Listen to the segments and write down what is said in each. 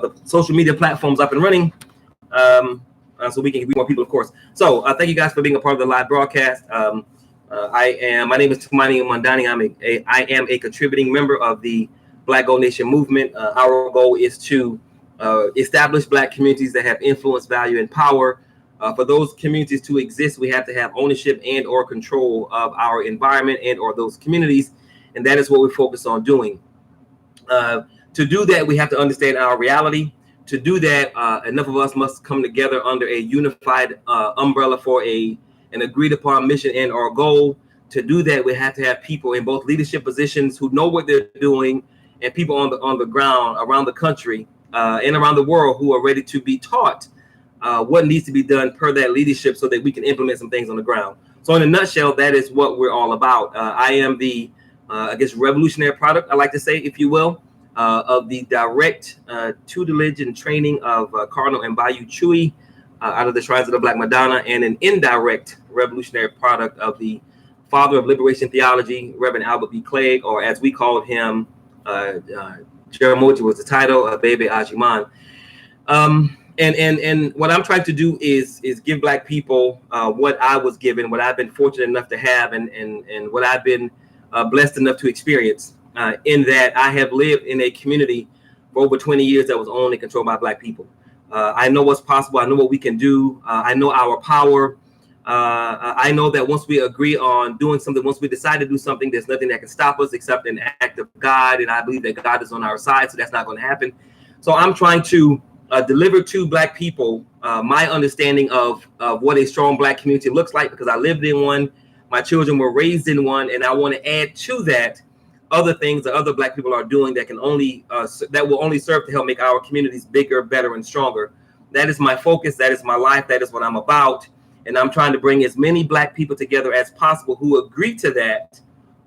the social media platforms up and running, so we can reach more people, of course. So thank you guys for being a part of the live broadcast. My name is Tumani Mandani. I am a contributing member of the Black Gold Nation movement. Our goal is to establish Black communities that have influence, value, and power. For those communities to exist, we have to have ownership and or control of our environment and or those communities, and that is what we focus on doing. To do that, we have to understand our reality. To do that, enough of us must come together under a unified umbrella for an agreed upon mission and our goal. To do that, we have to have people in both leadership positions who know what they're doing, and people on the ground around the country and around the world who are ready to be taught what needs to be done per that leadership so that we can implement some things on the ground. So in a nutshell, that is what we're all about. I am the, revolutionary product, I like to say, if you will, of the direct tutelage and training of Cardinal Mbayu Chui out of the Shrines of the Black Madonna, and an indirect revolutionary product of the father of liberation theology, Reverend Albert B. Clegg, or as we called him, Jaramogi was the title, Bebe Ajiman. And what I'm trying to do is give Black people what I was given, what I've been fortunate enough to have, and what I've been blessed enough to experience. In that I have lived in a community for over 20 years that was owned and controlled by Black people. I know what's possible. I know what we can do. I know our power. I know that once we agree on doing something, once we decide to do something, there's nothing that can stop us except an act of God. And I believe that God is on our side, so that's not going to happen. So I'm trying to deliver to Black people my understanding of what a strong Black community looks like, because I lived in one, my children were raised in one, and I want to add to that other things that other Black people are doing that can only that will only serve to help make our communities bigger, better, and stronger. That is my focus. That is my life. That is what I'm about. And I'm trying to bring as many Black people together as possible who agree to that,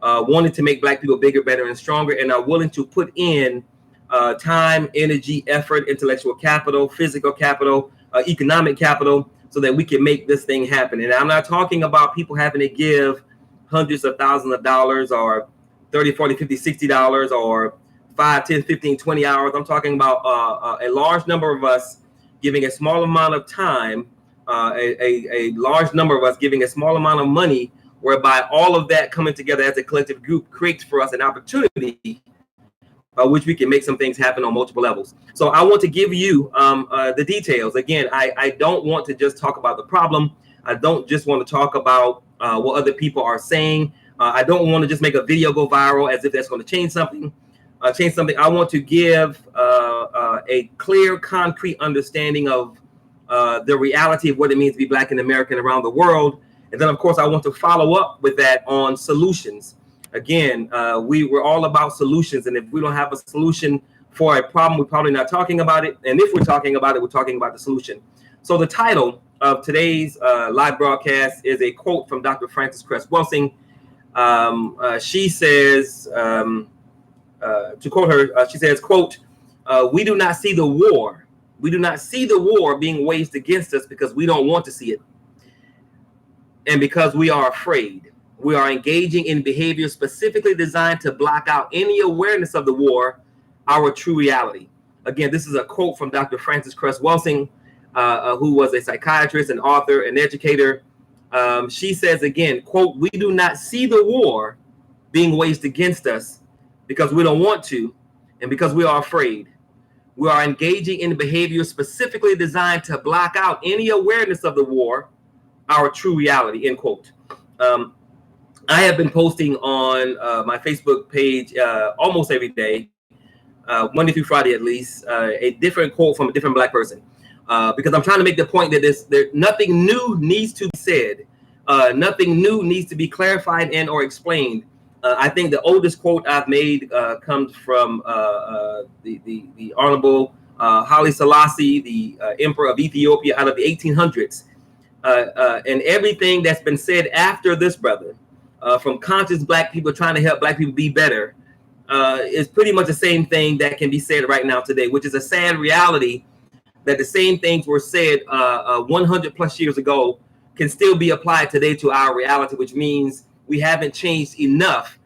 wanting to make Black people bigger, better, and stronger, and are willing to put in time, energy, effort, intellectual capital, physical capital, economic capital, so that we can make this thing happen. And I'm not talking about people having to give hundreds of thousands of dollars or $30, $40, $50, $60 or 5, 10, 15, 20 hours. I'm talking about a large number of us giving a small amount of time, a large number of us giving a small amount of money, whereby all of that coming together as a collective group creates for us an opportunity by which we can make some things happen on multiple levels. So I want to give you the details. Again, I don't want to just talk about the problem. I don't just want to talk about what other people are saying. I don't want to just make a video go viral as if that's going to change something. I want to give a clear, concrete understanding of the reality of what it means to be Black in America and around the world. And then, of course, I want to follow up with that on solutions. Again, we're all about solutions. And if we don't have a solution for a problem, we're probably not talking about it. And if we're talking about it, we're talking about the solution. So the title of today's live broadcast is a quote from Dr. Frances Cress Welsing. She says, to quote her, she says, quote, "We do not see the war. We do not see the war being waged against us because we don't want to see it. And because we are afraid. We are engaging in behavior specifically designed to block out any awareness of the war, our true reality." Again, this is a quote from Dr. Frances Cress Welsing, who was a psychiatrist, an author, an educator. She says again, quote, "We do not see the war being waged against us because we don't want to and because we are afraid. We are engaging in behavior specifically designed to block out any awareness of the war, our true reality," end quote. I have been posting on my Facebook page almost every day, Monday through Friday at least, a different quote from a different Black person. Because I'm trying to make the point that nothing new needs to be said. Nothing new needs to be clarified and or explained. I think the oldest quote I've made comes from the Honorable Haile Selassie, the Emperor of Ethiopia, out of the 1800s. And everything that's been said after this, brother, from conscious Black people trying to help Black people be better, is pretty much the same thing that can be said right now today, which is a sad reality that the same things were said 100 plus years ago can still be applied today to our reality, which means we haven't changed enough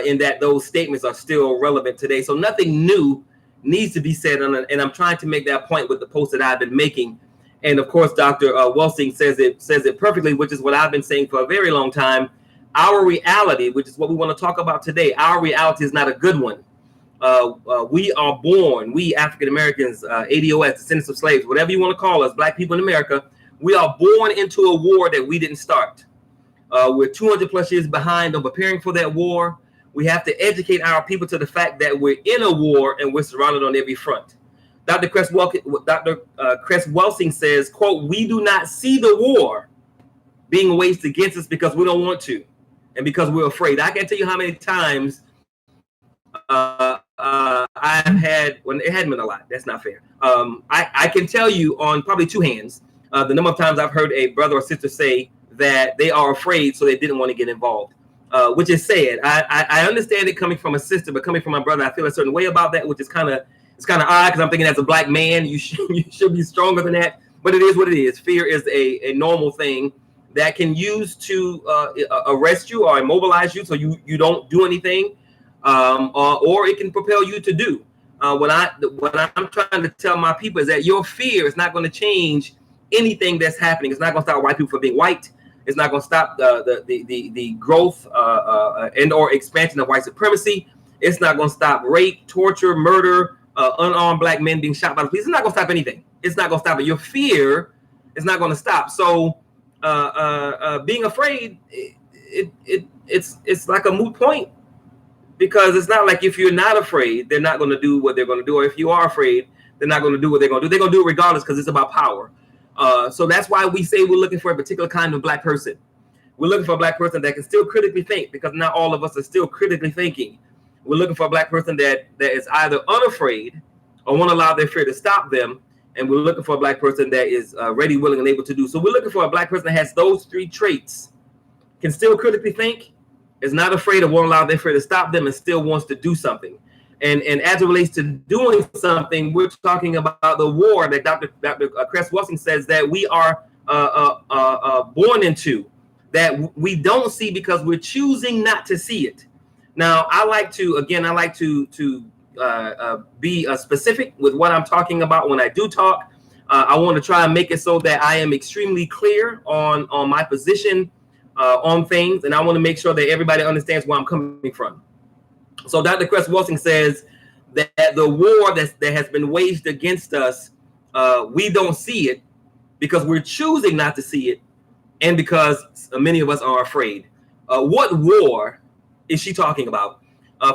in that those statements are still relevant today. So nothing new needs to be said, and I'm trying to make that point with the post that I've been making. And of course, Dr. Welsing says it perfectly, which is what I've been saying for a very long time. Our reality, which is what we want to talk about today, our reality is not a good one. We are born, we African Americans, ADOS, descendants of slaves, whatever you want to call us, black people in America, we are born into a war that we didn't start. We're 200 plus years behind on preparing for that war. We have to educate our people to the fact that we're in a war and we're surrounded on every front. Dr. Cress Welsing says, quote, "We do not see the war being waged against us because we don't want to and because we're afraid." I can't tell you how many times I've had, when it hadn't been a lot, that's not fair. I can tell you on probably two hands the number of times I've heard a brother or sister say that they are afraid, so they didn't want to get involved, which is sad. I understand it coming from a sister, but coming from my brother, I feel a certain way about that, which is kind of odd, because I'm thinking as a black man, you should be stronger than that. But it is what it is. Fear is a normal thing that can use to arrest you or immobilize you, so you don't do anything, or it can propel you to do. What I'm trying to tell my people is that your fear is not going to change anything that's happening. It's not going to stop white people from being white. It's not going to stop the growth and or expansion of white supremacy. It's not going to stop rape, torture, murder, unarmed black men being shot by the police. It's not going to stop anything. It's not going to stop it. Your fear is not going to stop. So being afraid, it's like a moot point, because it's not like if you're not afraid, they're not going to do what they're going to do. Or if you are afraid, they're not going to do what they're going to do. They're going to do it regardless, because it's about power. So that's why we say we're looking for a particular kind of black person. We're looking for a black person that can still critically think, because not all of us are still critically thinking. We're looking for a black person that is either unafraid or won't allow their fear to stop them. And we're looking for a black person that is ready, willing, and able to do. So we're looking for a black person that has those three traits: can still critically think, is not afraid or won't allow their fear to stop them, and still wants to do something. And as it relates to doing something, we're talking about the war that Dr. Cress Welsing says that we are born into, that we don't see because we're choosing not to see it. Now, I like to be specific with what I'm talking about when I do talk. I want to try and make it so that I am extremely clear on my position on things, and I want to make sure that everybody understands where I'm coming from. So Dr. Cress Welsing says that the war that has been waged against us, we don't see it because we're choosing not to see it, and because many of us are afraid. What war is she talking about?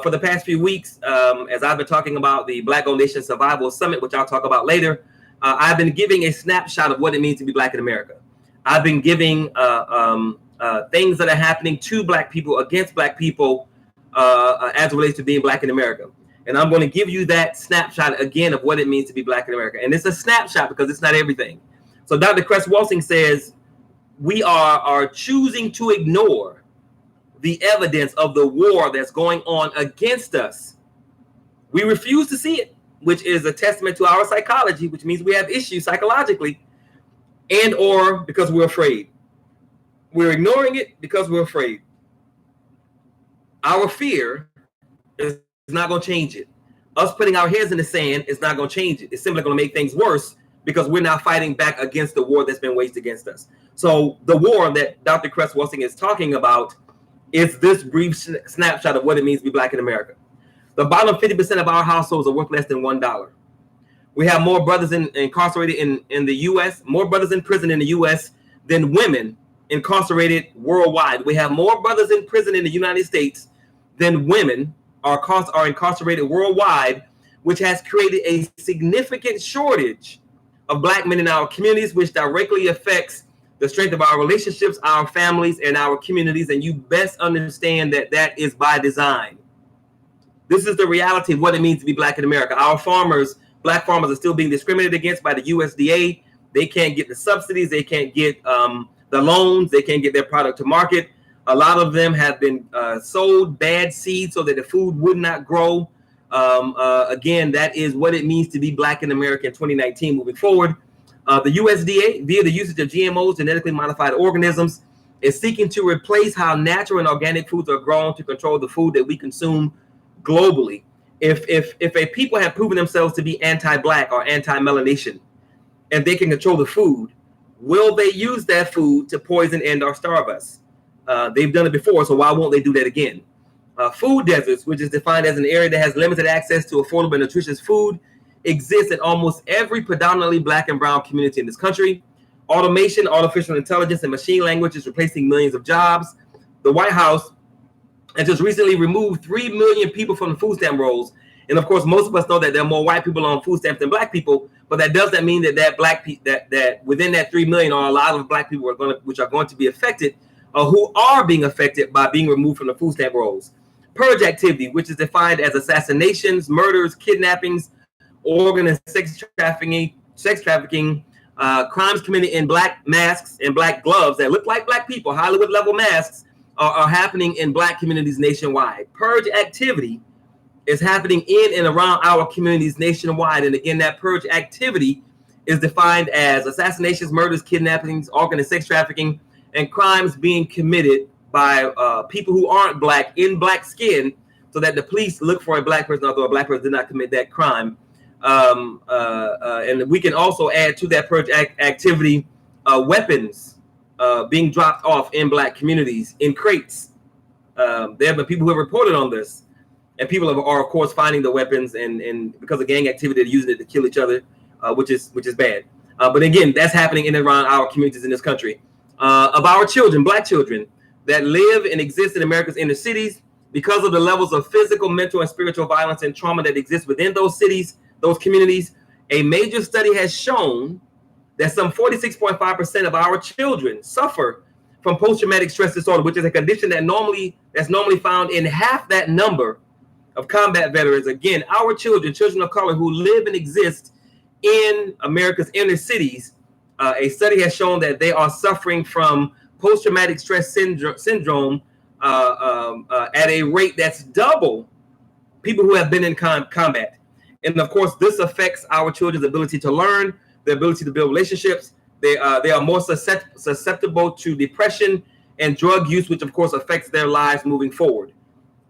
For the past few weeks, as I've been talking about the Black Gold Nation Survival Summit, which I'll talk about later, I've been giving a snapshot of what it means to be Black in America. I've been giving things that are happening to Black people, against Black people, as it relates to being Black in America. And I'm going to give you that snapshot again of what it means to be Black in America. And it's a snapshot because it's not everything. So Dr. Cress Welsing says we are choosing to ignore the evidence of the war that's going on against us. We refuse to see it, which is a testament to our psychology, which means we have issues psychologically, and or because we're afraid. We're ignoring it because we're afraid. Our fear is not going to change it. Us putting our heads in the sand is not going to change it. It's simply going to make things worse because we're not fighting back against the war that's been waged against us. So the war that Dr. Cress Welsing is talking about is this brief snapshot of what it means to be Black in America. The bottom 50% of our households are worth less than $1. We have more brothers incarcerated in the U.S., more brothers in prison in the U.S. than women incarcerated worldwide. We have more brothers in prison in the United States than women are incarcerated worldwide, which has created a significant shortage of Black men in our communities, which directly affects the strength of our relationships, our families, and our communities. And you best understand that that is by design. This is the reality of what it means to be Black in America. Our farmers, Black farmers, are still being discriminated against by the USDA. They can't get the subsidies. They can't get the loans. They can't get their product to market. A lot of them have been sold bad seeds so that the food would not grow. Again, that is what it means to be Black in America in 2019 moving forward. The USDA, via the usage of GMOs, genetically modified organisms, is seeking to replace how natural and organic foods are grown to control the food that we consume globally. If a people have proven themselves to be anti-black or anti-melanation, and they can control the food, will they use that food to poison and or starve us? They've done it before, so why won't they do that again? Food deserts, which is defined as an area that has limited access to affordable and nutritious food, exists in almost every predominantly black and brown community in this country. Automation, artificial intelligence, and machine language is replacing millions of jobs. The White House has just recently removed 3 million people from the food stamp rolls. And of course, most of us know that there are more white people on food stamps than black people, but that doesn't mean that within that 3 million are a lot of black people which are going to be affected, or who are being affected by being removed from the food stamp rolls. Purge activity, which is defined as assassinations, murders, kidnappings, organized sex trafficking, crimes committed in black masks and black gloves that look like black people, Hollywood level masks, are happening in black communities nationwide. Purge activity is happening in and around our communities nationwide. And again, that purge activity is defined as assassinations, murders, kidnappings, organized sex trafficking, and crimes being committed by people who aren't black in black skin, so that the police look for a black person, although a black person did not commit that crime. And we can also add to that purge activity weapons being dropped off in black communities in crates. There have been people who have reported on this, and people are of course finding the weapons, and because of gang activity, they're using it to kill each other, which is bad. But again, that's happening in and around our communities in this country. Of our children, black children that live and exist in America's inner cities, because of the levels of physical, mental, and spiritual violence and trauma that exist within those cities, those communities, a major study has shown that some 46.5% of our children suffer from post-traumatic stress disorder, which is a condition that's normally found in half that number of combat veterans. Again, our children of color who live and exist in America's inner cities, a study has shown that they are suffering from post-traumatic stress syndrome at a rate that's double people who have been in combat. And of course, this affects our children's ability to learn, their ability to build relationships. They are more susceptible to depression and drug use, which of course affects their lives moving forward.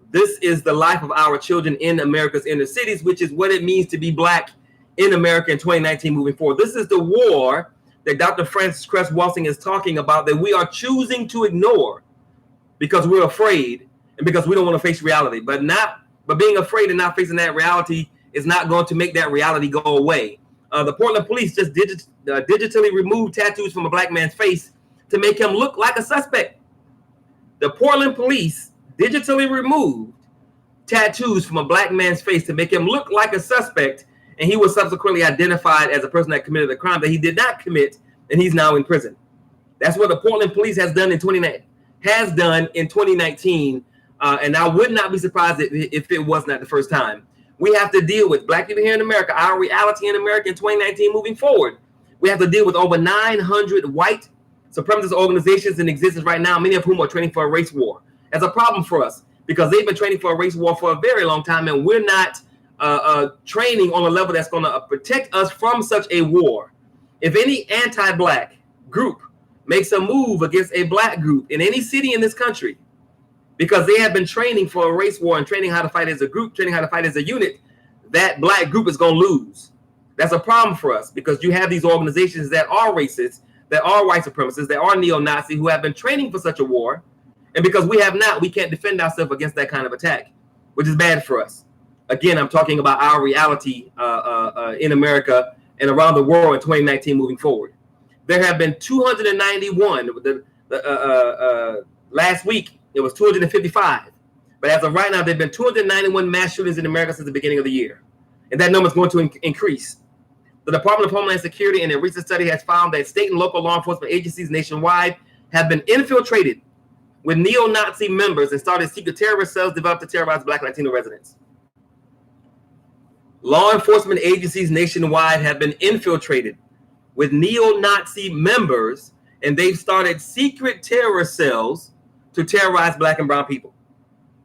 This is the life of our children in America's inner cities, which is what it means to be black in America in 2019 moving forward. This is the war that Dr. Frances Cress Welsing is talking about, that we are choosing to ignore because we're afraid and because we don't want to face reality. But being afraid and not facing that reality is not going to make that reality go away. The Portland police just digitally removed tattoos from a black man's face to make him look like a suspect. The Portland police digitally removed tattoos from a black man's face to make him look like a suspect, and he was subsequently identified as a person that committed a crime that he did not commit, and he's now in prison. That's what the Portland police has done in 2019, and I would not be surprised if it was not the first time. We have to deal with black people here in America, our reality in America in 2019 moving forward. We have to deal with over 900 white supremacist organizations in existence right now, many of whom are training for a race war. That's a problem for us because they've been training for a race war for a very long time, and we're not training on a level that's going to protect us from such a war. If any anti-black group makes a move against a black group in any city in this country, because they have been training for a race war and training how to fight as a group, training how to fight as a unit, that black group is going to lose. That's a problem for us because you have these organizations that are racist, that are white supremacists, that are neo-Nazi, who have been training for such a war. And because we have not, we can't defend ourselves against that kind of attack, which is bad for us. Again, I'm talking about our reality in America and around the world in 2019 moving forward. There have been 291. Last week, it was 255. But as of right now, there have been 291 mass shootings in America since the beginning of the year. And that number is going to increase. The Department of Homeland Security in a recent study has found that state and local law enforcement agencies nationwide have been infiltrated with neo-Nazi members and started secret terrorist cells developed to terrorize Black Latino residents. Law enforcement agencies nationwide have been infiltrated with neo-Nazi members, and they've started secret terrorist cells to terrorize Black and brown people.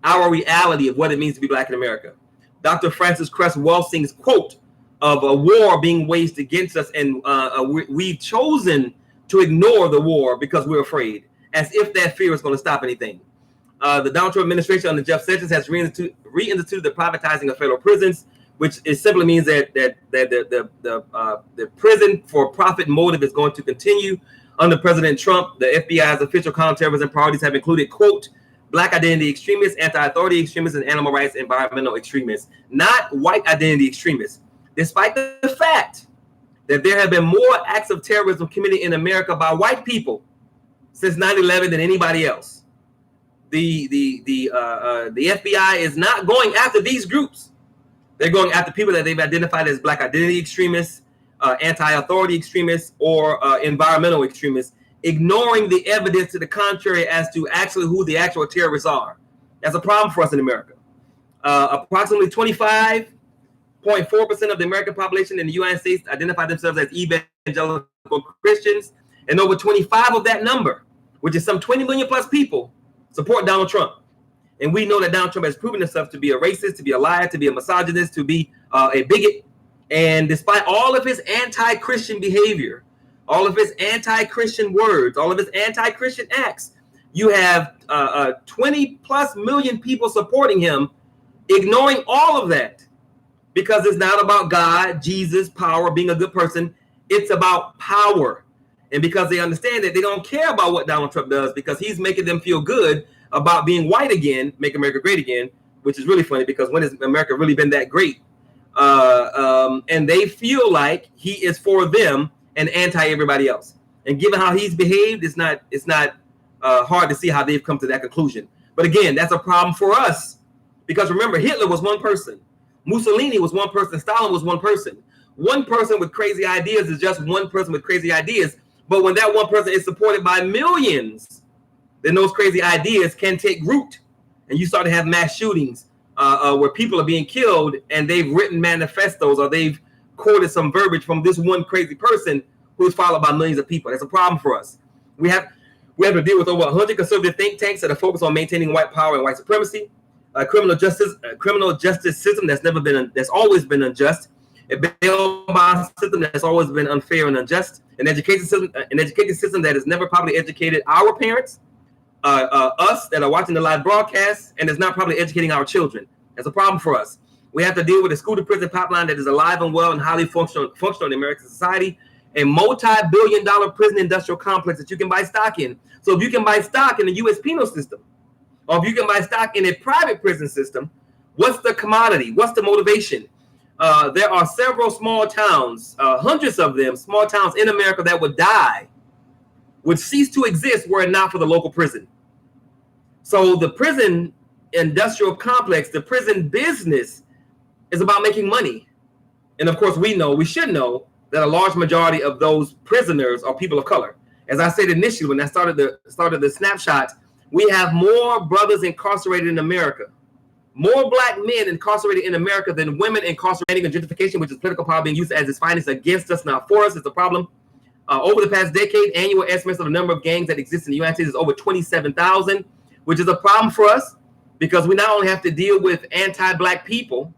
Our reality of what it means to be Black in America. Dr. Frances Cress Welsing's quote of a war being waged against us, and we've chosen to ignore the war because we're afraid, as if that fear is going to stop anything. The Donald Trump administration under Jeff Sessions has reinstituted the privatizing of federal prisons, which simply means that the prison for profit motive is going to continue under President Trump. The FBI's official counterterrorism priorities have included, quote, Black identity extremists, anti-authority extremists, and animal rights environmental extremists, not white identity extremists. Despite the fact that there have been more acts of terrorism committed in America by white people since 9/11 than anybody else. The FBI is not going after these groups. They're going after people that they've identified as Black identity extremists, anti-authority extremists, or environmental extremists, ignoring the evidence to the contrary as to actually who the actual terrorists are. That's a problem for us in America. Approximately 25.4% of the American population in the United States identify themselves as evangelical Christians, and over 25 of that number, which is some 20 million plus people, support Donald Trump. And we know that Donald Trump has proven himself to be a racist, to be a liar, to be a misogynist, to be a bigot. And despite all of his anti-Christian behavior, all of his anti-Christian words, all of his anti-Christian acts, you have 20 plus million people supporting him, ignoring all of that, because it's not about God, Jesus, power, being a good person. It's about power. And because they understand that they don't care about what Donald Trump does, because he's making them feel good about being white again, make America great again, which is really funny, because when has America really been that great? And they feel like he is for them and anti everybody else. And given how he's behaved, it's not hard to see how they've come to that conclusion. But again, that's a problem for us, because remember, Hitler was one person, Mussolini was one person, Stalin was one person. One person with crazy ideas is just one person with crazy ideas. But when that one person is supported by millions, then those crazy ideas can take root, and you start to have mass shootings where people are being killed, and they've written manifestos or they've quoted some verbiage from this one crazy person who's followed by millions of people. That's a problem for us. We have to deal with over 100 conservative think tanks that are focused on maintaining white power and white supremacy, a criminal justice system that's always been unjust, a bail bond system that's always been unfair and unjust, an education system that has never properly educated our parents, us that are watching the live broadcast, and is not probably educating our children. That's a problem for us. We have to deal with a school to prison pipeline that is alive and well and highly functional in American society, a multi-billion-dollar prison industrial complex that you can buy stock in. So if you can buy stock in the U.S. penal system, or if you can buy stock in a private prison system, what's the commodity? What's the motivation? There are several small towns, hundreds of them, small towns in America that would die, would cease to exist were it not for the local prison. So the prison industrial complex, the prison business, is about making money. And of course, we should know that a large majority of those prisoners are people of color. As I said initially, when I started the snapshot, we have more brothers incarcerated in America, more Black men incarcerated in America than women incarcerated. And gentrification, which is political power being used as its finest against us, not for us, is a problem. Over the past decade, annual estimates of the number of gangs that exist in the United States is over 27,000, which is a problem for us, because we not only have to deal with anti-Black people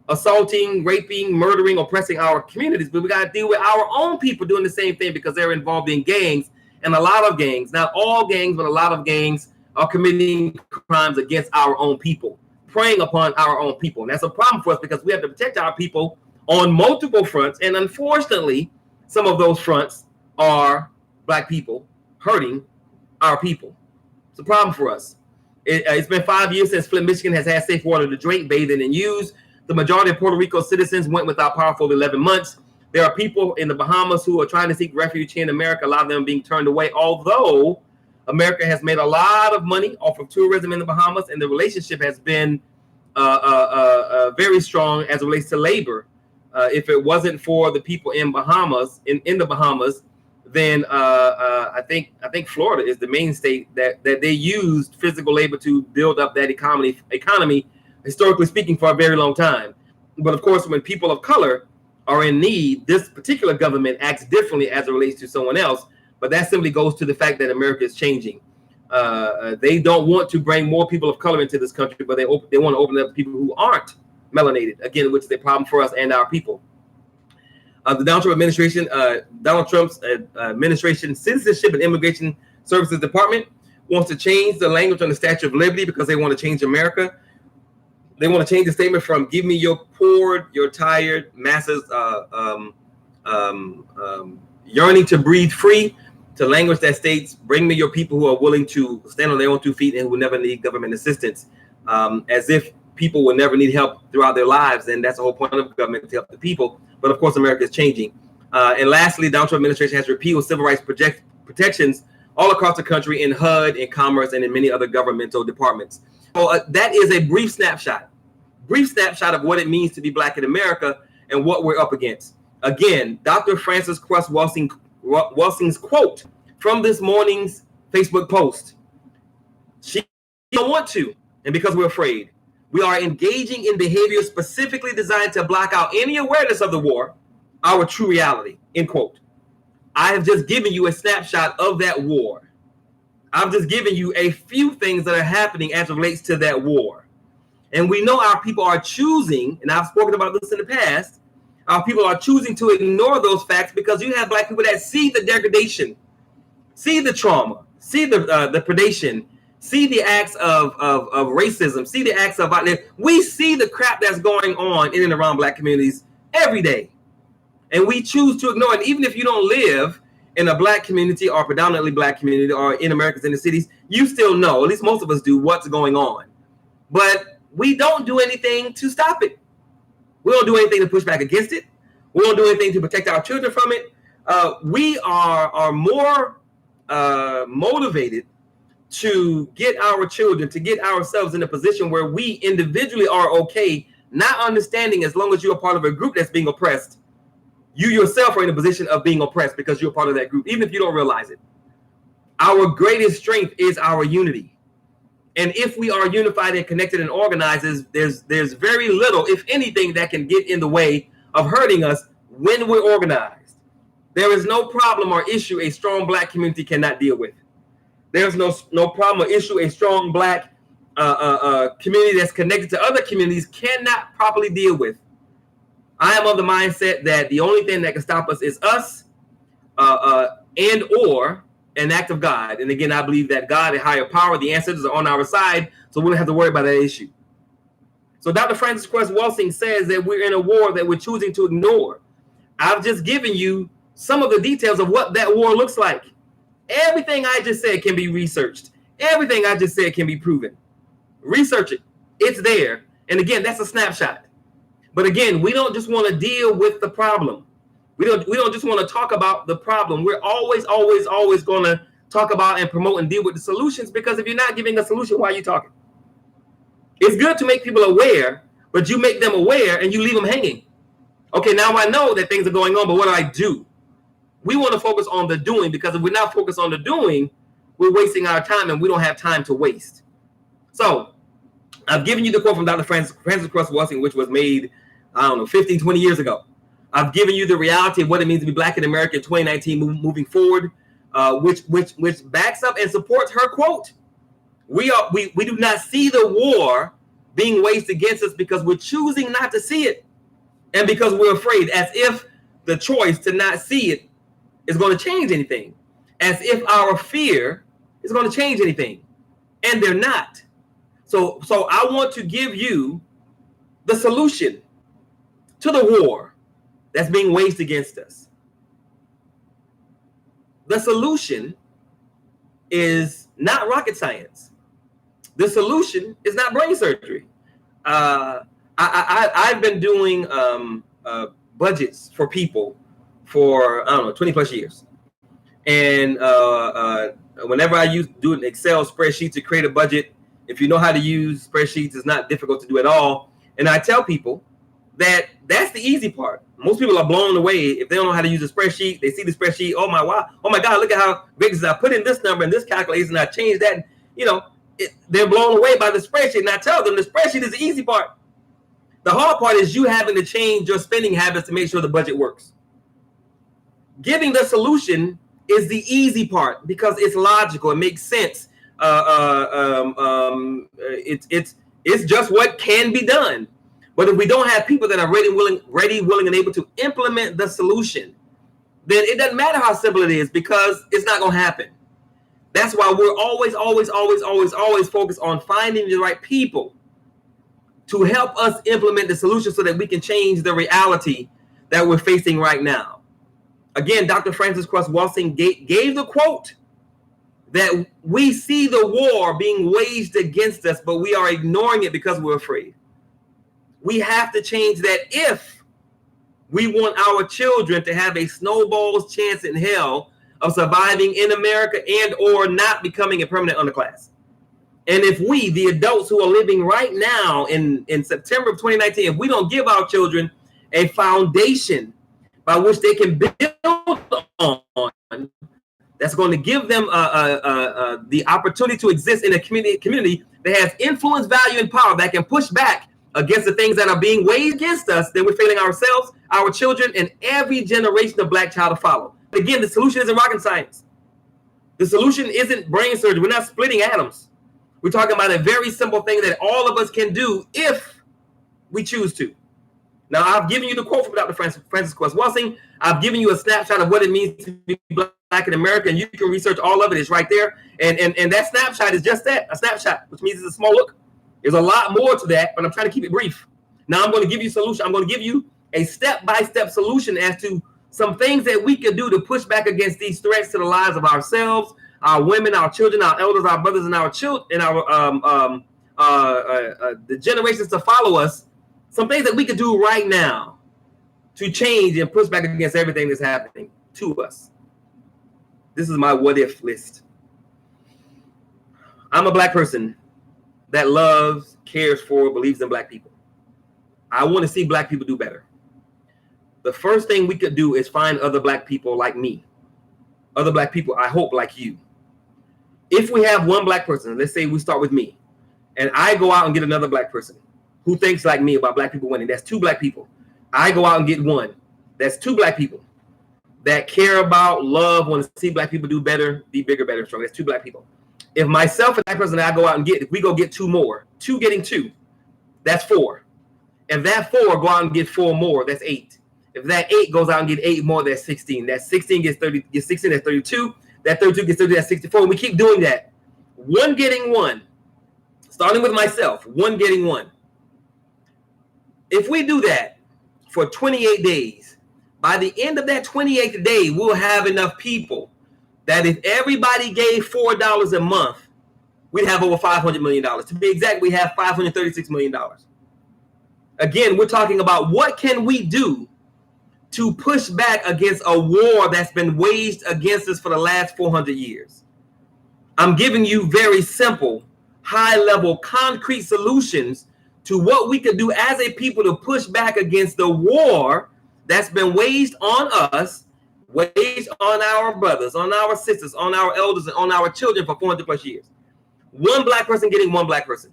assaulting, raping, murdering, oppressing our communities, but we got to deal with our own people doing the same thing, because they're involved in gangs. And a lot of gangs, not all gangs, but a lot of gangs are committing crimes against our own people, preying upon our own people. And that's a problem for us, because we have to protect our people on multiple fronts. And unfortunately, some of those fronts are Black people hurting our people. It's a problem for us. It's been 5 years since Flint, Michigan has had safe water to drink, bathe in, and use. The majority of Puerto Rico citizens went without power for 11 months. There are people in the Bahamas who are trying to seek refuge here in America, a lot of them being turned away, although America has made a lot of money off of tourism in the Bahamas, and the relationship has been very strong as it relates to labor. If it wasn't for the people in Bahamas, in the Bahamas, then I think Florida is the main state that they used physical labor to build up that economy, historically speaking, for a very long time. But of course, when people of color are in need, this particular government acts differently as it relates to someone else. But that simply goes to the fact that America is changing. They don't want to bring more people of color into this country, but they want to open up people who aren't melanated, again, which is a problem for us and our people. The Donald Trump administration, Donald Trump's administration Citizenship and Immigration Services Department wants to change the language on the Statue of Liberty because they want to change America. They want to change the statement from "Give me your poor, your tired masses yearning to breathe free" to language that states, "Bring me your people who are willing to stand on their own 2 feet and who will never need government assistance," as if people will never need help throughout their lives. And that's the whole point of government, to help the people. But of course, America is changing. And lastly, the Donald Trump administration has repealed civil rights protections all across the country in HUD, in Commerce, and in many other governmental departments. So that is a brief snapshot of what it means to be Black in America and what we're up against. Again, Dr. Frances Cress Welsing's quote from this morning's Facebook post. She don't want to, and because we're afraid. We are engaging in behavior specifically designed to block out any awareness of the war, our true reality, end quote. I have just given you a snapshot of that war. I've just given you a few things that are happening as it relates to that war. And we know our people are choosing, and I've spoken about this in the past, our people are choosing to ignore those facts because you have Black people that see the degradation, see the trauma, see the predation, see the acts of racism, see the acts of violence. We see the crap that's going on in and around Black communities every day. And we choose to ignore it. Even if you don't live in a Black community or predominantly Black community or in America's inner cities, you still know, at least most of us do, what's going on. But we don't do anything to stop it. We don't do anything to push back against it. We don't do anything to protect our children from it. We are more motivated to get our children, to get ourselves in a position where we individually are okay, not understanding as long as you're a part of a group that's being oppressed, you yourself are in a position of being oppressed because you're part of that group, even if you don't realize it. Our greatest strength is our unity. And if we are unified and connected and organized, there's very little, if anything, that can get in the way of hurting us when we're organized. There is no problem or issue a strong Black community cannot deal with. There's no problem or issue a strong Black community that's connected to other communities cannot properly deal with. I am of the mindset that the only thing that can stop us is us and or an act of God. And again, I believe that God, a higher power, the ancestors are on our side, so we don't have to worry about that issue. So Dr. Frances Cress Welsing says that we're in a war that we're choosing to ignore. I've just given you some of the details of what that war looks like. Everything I just said can be researched. Everything I just said can be proven. Research it. It's there. And again, that's a snapshot. But again, we don't just want to deal with the problem. We don't just want to talk about the problem. We're always going to talk about and promote and deal with the solutions, because if you're not giving a solution, why are you talking? It's good to make people aware, but you make them aware and you leave them hanging. Okay, now I know that things are going on, but what do I do? We want to focus on the doing, because if we're not focused on the doing, we're wasting our time and we don't have time to waste. So I've given you the quote from Dr. Frances Cress Welsing, which was made, 15, 20 years ago. I've given you the reality of what it means to be Black in America in 2019 moving forward, which backs up and supports her quote. We do not see the war being waged against us because we're choosing not to see it, and because we're afraid, as if the choice to not see it is going to change anything, as if our fear is going to change anything, and they're not. So I want to give you the solution to the war that's being waged against us. The solution is not rocket science. The solution is not brain surgery. I've been doing budgets for people for 20 plus years, and whenever I do an Excel spreadsheet to create a budget, if you know how to use spreadsheets, it's not difficult to do at all. And I tell people that that's the easy part. Most people are blown away if they don't know how to use a spreadsheet. They see the spreadsheet, oh my God, look at how big this is. I put in this number and this calculation, I changed that. They're blown away by the spreadsheet. And I tell them the spreadsheet is the easy part. The hard part is you having to change your spending habits to make sure the budget works. Giving the solution is the easy part because it's logical. It makes sense. It's just what can be done. But if we don't have people that are ready, willing, and able to implement the solution, then it doesn't matter how simple it is, because it's not going to happen. That's why we're always focused on finding the right people to help us implement the solution so that we can change the reality that we're facing right now. Again, Dr. Frances Cress Welsing gave the quote that we see the war being waged against us, but we are ignoring it because we're afraid. We have to change that if we want our children to have a snowball's chance in hell of surviving in America and or not becoming a permanent underclass. And if we, the adults who are living right now in September of 2019, if we don't give our children a foundation by which they can build on, that's going to give them the opportunity to exist in a community that has influence, value, and power that can push back against the things that are being waged against us, then we're failing ourselves, our children, and every generation of Black child to follow. Again, the solution isn't rocket science. The solution isn't brain surgery. We're not splitting atoms. We're talking about a very simple thing that all of us can do if we choose to. Now, I've given you the quote from Dr. Frances Cress Welsing. I've given you a snapshot of what it means to be Black in America, and you can research all of it. It's right there. And that snapshot is just that, a snapshot, which means it's a small look. There's a lot more to that, but I'm trying to keep it brief. Now I'm going to give you a solution. I'm going to give you a step-by-step solution as to some things that we can do to push back against these threats to the lives of ourselves, our women, our children, our elders, our brothers, and our children, and our the generations to follow us. Some things that we can do right now to change and push back against everything that's happening to us. This is my what-if list. I'm a Black person that loves, cares for, believes in Black people. I want to see Black people do better. The first thing we could do is find other Black people like me. Other Black people, I hope, like you. If we have one Black person, let's say we start with me, and I go out and get another Black person who thinks like me about Black people winning, that's 2 Black people. I go out and get one, that's 2 Black people that care about, love, want to see Black people do better, be bigger, better, stronger. That's 2 Black people. If myself and that person that I go out and get, if we go get 2 more, 2 getting 2, that's 4. If that 4 go out and get 4 more, that's 8. If that 8 goes out and get 8 more, that's 16. That 16 gets 30, gets 16, that's 32. That 32 gets 30, that's 64. And we keep doing that. 1 getting 1. Starting with myself, 1 getting 1. If we do that for 28 days, by the end of that 28th day, we'll have enough people that if everybody gave $4 a month, we'd have over $500 million. To be exact, we have $536 million. Again, we're talking about what can we do to push back against a war that's been waged against us for the last 400 years. I'm giving you very simple, high-level, concrete solutions to what we could do as a people to push back against the war that's been waged on us, waged on our brothers, on our sisters, on our elders, and on our children for 400 plus years. 1 Black person getting 1 Black person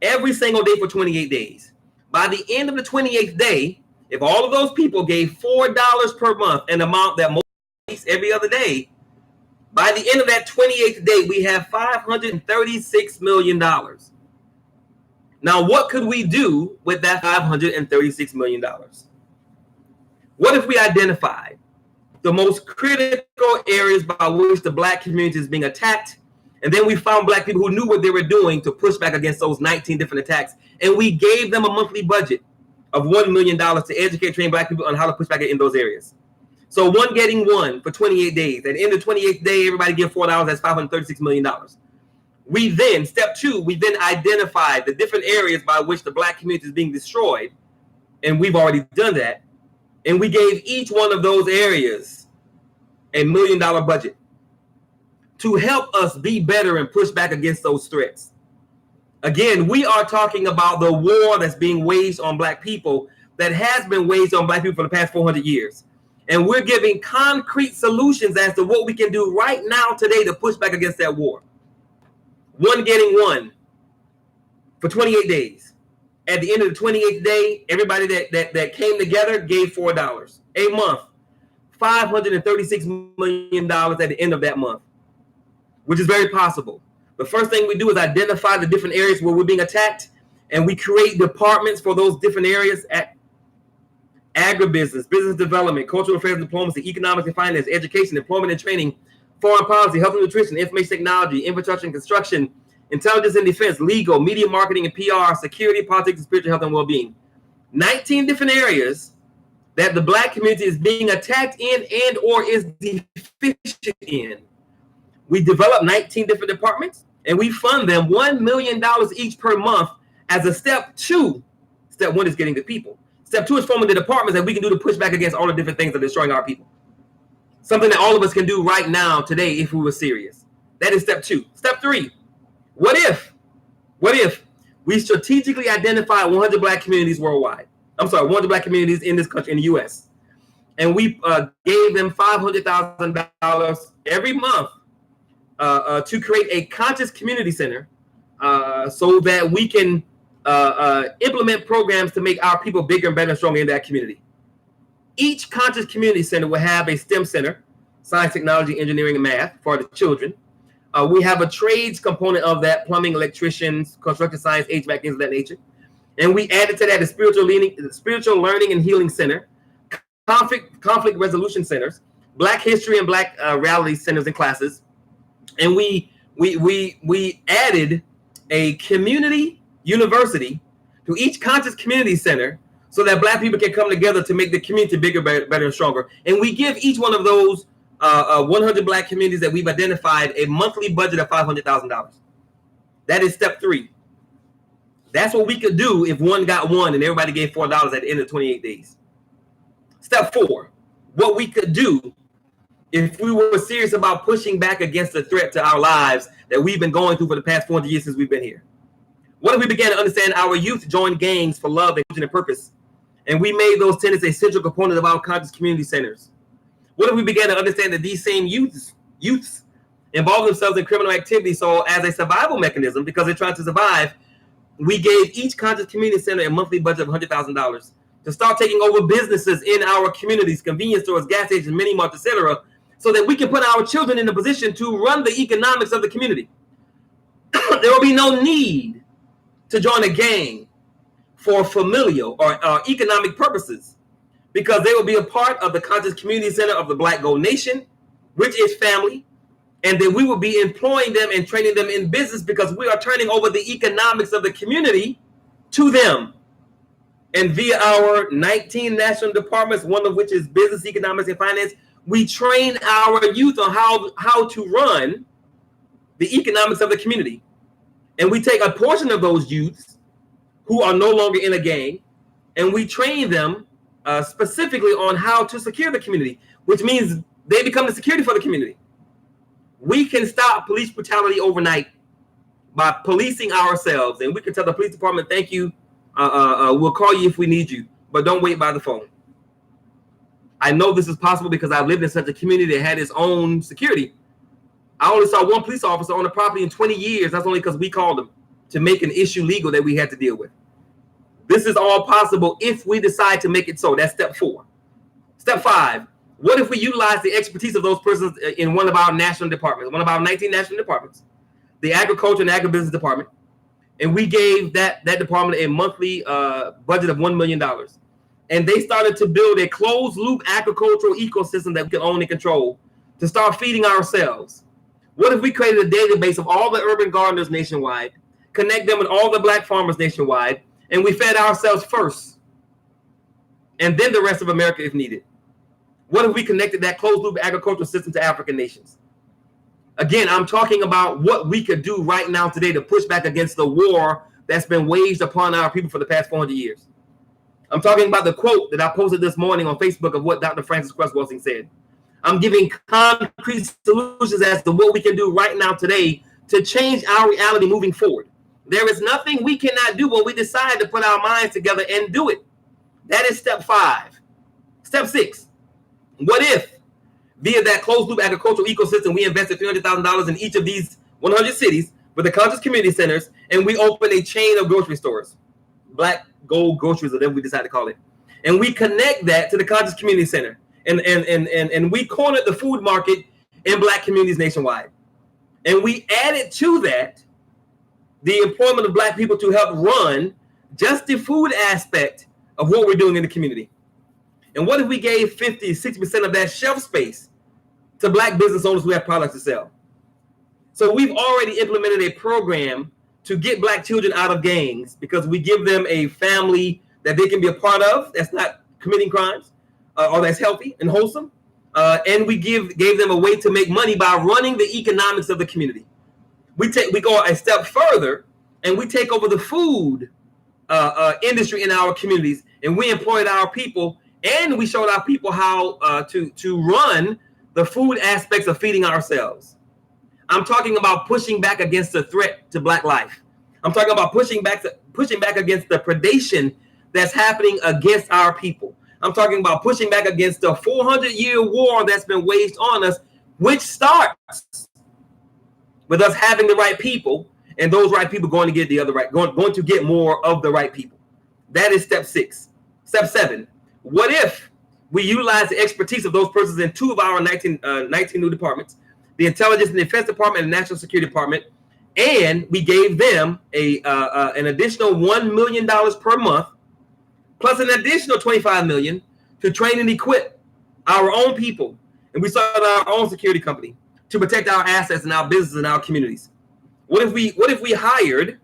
every single day for 28 days. By the end of the 28th day, if all of those people gave $4 per month, an amount that most every other day, by the end of that 28th day, we have $536 million. Now, what could we do with that $536 million? What if we identified the most critical areas by which the Black community is being attacked, and then we found Black people who knew what they were doing to push back against those 19 different attacks, and we gave them a monthly budget of $1 million to educate, train Black people on how to push back in those areas? So 1 getting 1 for 28 days. At the end of the 28th day, everybody give $4, that's $536 million. We then, step 2, we then identified the different areas by which the Black community is being destroyed, and we've already done that. And we gave each one of those areas $1 million budget to help us be better and push back against those threats. Again, we are talking about the war that's being waged on Black people, that has been waged on Black people for the past 400 years. And we're giving concrete solutions as to what we can do right now today to push back against that war. 1 getting 1 for 28 days. At the end of the 28th day, everybody that came together gave $4 a month. $536 million at the end of that month, which is very possible. The first thing we do is identify the different areas where we're being attacked, and we create departments for those different areas at agribusiness, business development, cultural affairs, diplomacy, economics and finance, education, employment and training, foreign policy, health and nutrition, information technology, infrastructure and construction, intelligence and defense, legal, media marketing and PR, security, politics, and spiritual health and well-being. 19 different areas that the Black community is being attacked in and or is deficient in. We develop 19 different departments, and we fund them $1 million each per month as a step 2. Step 1 is getting the people. Step 2 is forming the departments that we can do to push back against all the different things that are destroying our people. Something that all of us can do right now, today, if we were serious. That is step 2. Step 3, what if we strategically identify 100 Black communities worldwide? 100 Black communities in this country, in the U.S. And we gave them $500,000 every month to create a conscious community center so that we can implement programs to make our people bigger and better and stronger in that community. Each conscious community center will have a STEM center, science, technology, engineering, and math for the children. We have a trades component of that, plumbing, electricians, construction science, HVAC, things of that nature. And we added to that a spiritual learning and healing center, conflict resolution centers, Black history and Black reality centers and classes. And we added a community university to each conscious community center so that Black people can come together to make the community bigger, better, and stronger. And we give each one of those 100 Black communities that we've identified a monthly budget of $500,000. That is step 3. That's what we could do if one got one and everybody gave $4 at the end of 28 days. Step 4, what we could do if we were serious about pushing back against the threat to our lives that we've been going through for the past 400 years since we've been here. What if we began to understand our youth joined gangs for love, inclusion, and purpose? And we made those tenets a central component of our conscious community centers. What if we began to understand that these same youths involve themselves in criminal activity, so as a survival mechanism, because they're trying to survive, we gave each conscious community center a monthly budget of $100,000 to start taking over businesses in our communities, convenience stores, gas stations, mini marts, etc., so that we can put our children in a position to run the economics of the community. There will be no need to join a gang for familial or economic purposes, because they will be a part of the conscious community center of the Black Gold Nation, which is family, and then we will be employing them and training them in business because we are turning over the economics of the community to them. And via our 19 national departments, one of which is business, economics, and finance, we train our youth on how to run the economics of the community. And we take a portion of those youths who are no longer in a gang, and we train them specifically on how to secure the community, which means they become the security for the community. We can stop police brutality overnight by policing ourselves, and we can tell the police department, thank you, we'll call you if we need you, but don't wait by the phone. I know this is possible because I've lived in such a community that had its own security. I only saw one police officer on the property in 20 years. That's only because we called them to make an issue legal that we had to deal with. This is all possible if we decide to make it so. That's step 4. Step 5, what if we utilize the expertise of those persons in one of our national departments, one of our 19 national departments, the agriculture and agribusiness department, and we gave that department a monthly budget of $1 million. And they started to build a closed loop agricultural ecosystem that we can own and control to start feeding ourselves. What if we created a database of all the urban gardeners nationwide, connect them with all the Black farmers nationwide, and we fed ourselves first, and then the rest of America if needed? What if we connected that closed loop agricultural system to African nations? Again, I'm talking about what we could do right now today to push back against the war that's been waged upon our people for the past 400 years. I'm talking about the quote that I posted this morning on Facebook of what Dr. Francis Cress Welsing said. I'm giving concrete solutions as to what we can do right now today to change our reality moving forward. There is nothing we cannot do when we decide to put our minds together and do it. That is step 5. Step 6, what if via that closed loop agricultural ecosystem, we invested $300,000 in each of these 100 cities with the conscious community centers, and we open a chain of grocery stores, Black Gold Groceries, or whatever we decide to call it, and we connect that to the conscious community center, and we cornered the food market in Black communities nationwide, and we added to that the employment of Black people to help run just the food aspect of what we're doing in the community. And what if we gave 50, 60% of that shelf space to black business owners who have products to sell. So we've already implemented a program to get black children out of gangs because we give them a family that they can be a part of that's not committing crimes or that's healthy and wholesome. And we gave them a way to make money by running the economics of the community. We go a step further and we take over the food industry in our communities, and we employed our people, and we showed our people how to run the food aspects of feeding ourselves. I'm talking about pushing back against the threat to black life. I'm talking about pushing back against the predation that's happening against our people. I'm talking about pushing back against the 400-year war that's been waged on us, which starts with us having the right people, and those right people going to get the other right, going to get more of the right people. That is step 6. Step 7. What if we utilize the expertise of those persons in 2 of our 19 new departments, the Intelligence and Defense Department and the National Security Department, and we gave them an additional $1 million per month, plus an additional $25 million to train and equip our own people. And we started our own security company to protect our assets and our businesses and our communities. What if we hired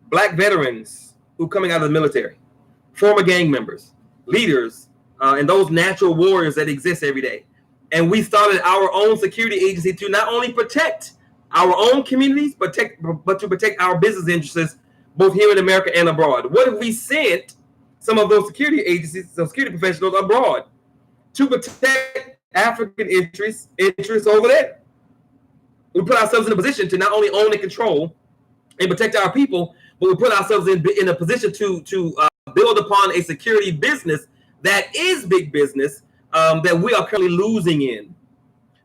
black veterans who coming out of the military, former gang members, leaders, and those natural warriors that exist every day? And we started our own security agency to not only protect our own communities, but to protect our business interests, both here in America and abroad. What if we sent some of those security agencies, some security professionals abroad to protect African interests over there? We put ourselves in a position to not only own and control and protect our people, but we put ourselves in a position to build upon a security business that is big business, that we are currently losing in.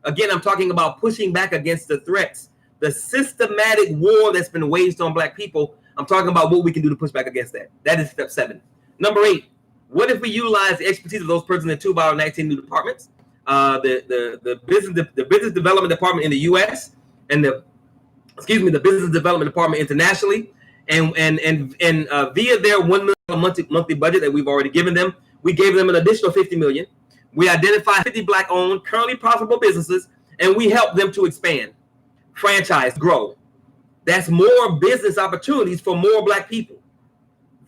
Again, I'm talking about pushing back against the threats, the systematic war that's been waged on black people. I'm talking about what we can do to push back against that. That is step 7. Number 8, what if we utilize the expertise of those persons in 2 of our 19 new departments, the business development department in the U.S. and the business development department internationally, and via their $1 million monthly budget that we've already given them, we gave them an additional $50 million. We identified 50 black-owned, currently profitable businesses, and we helped them to expand, franchise, grow. That's more business opportunities for more black people.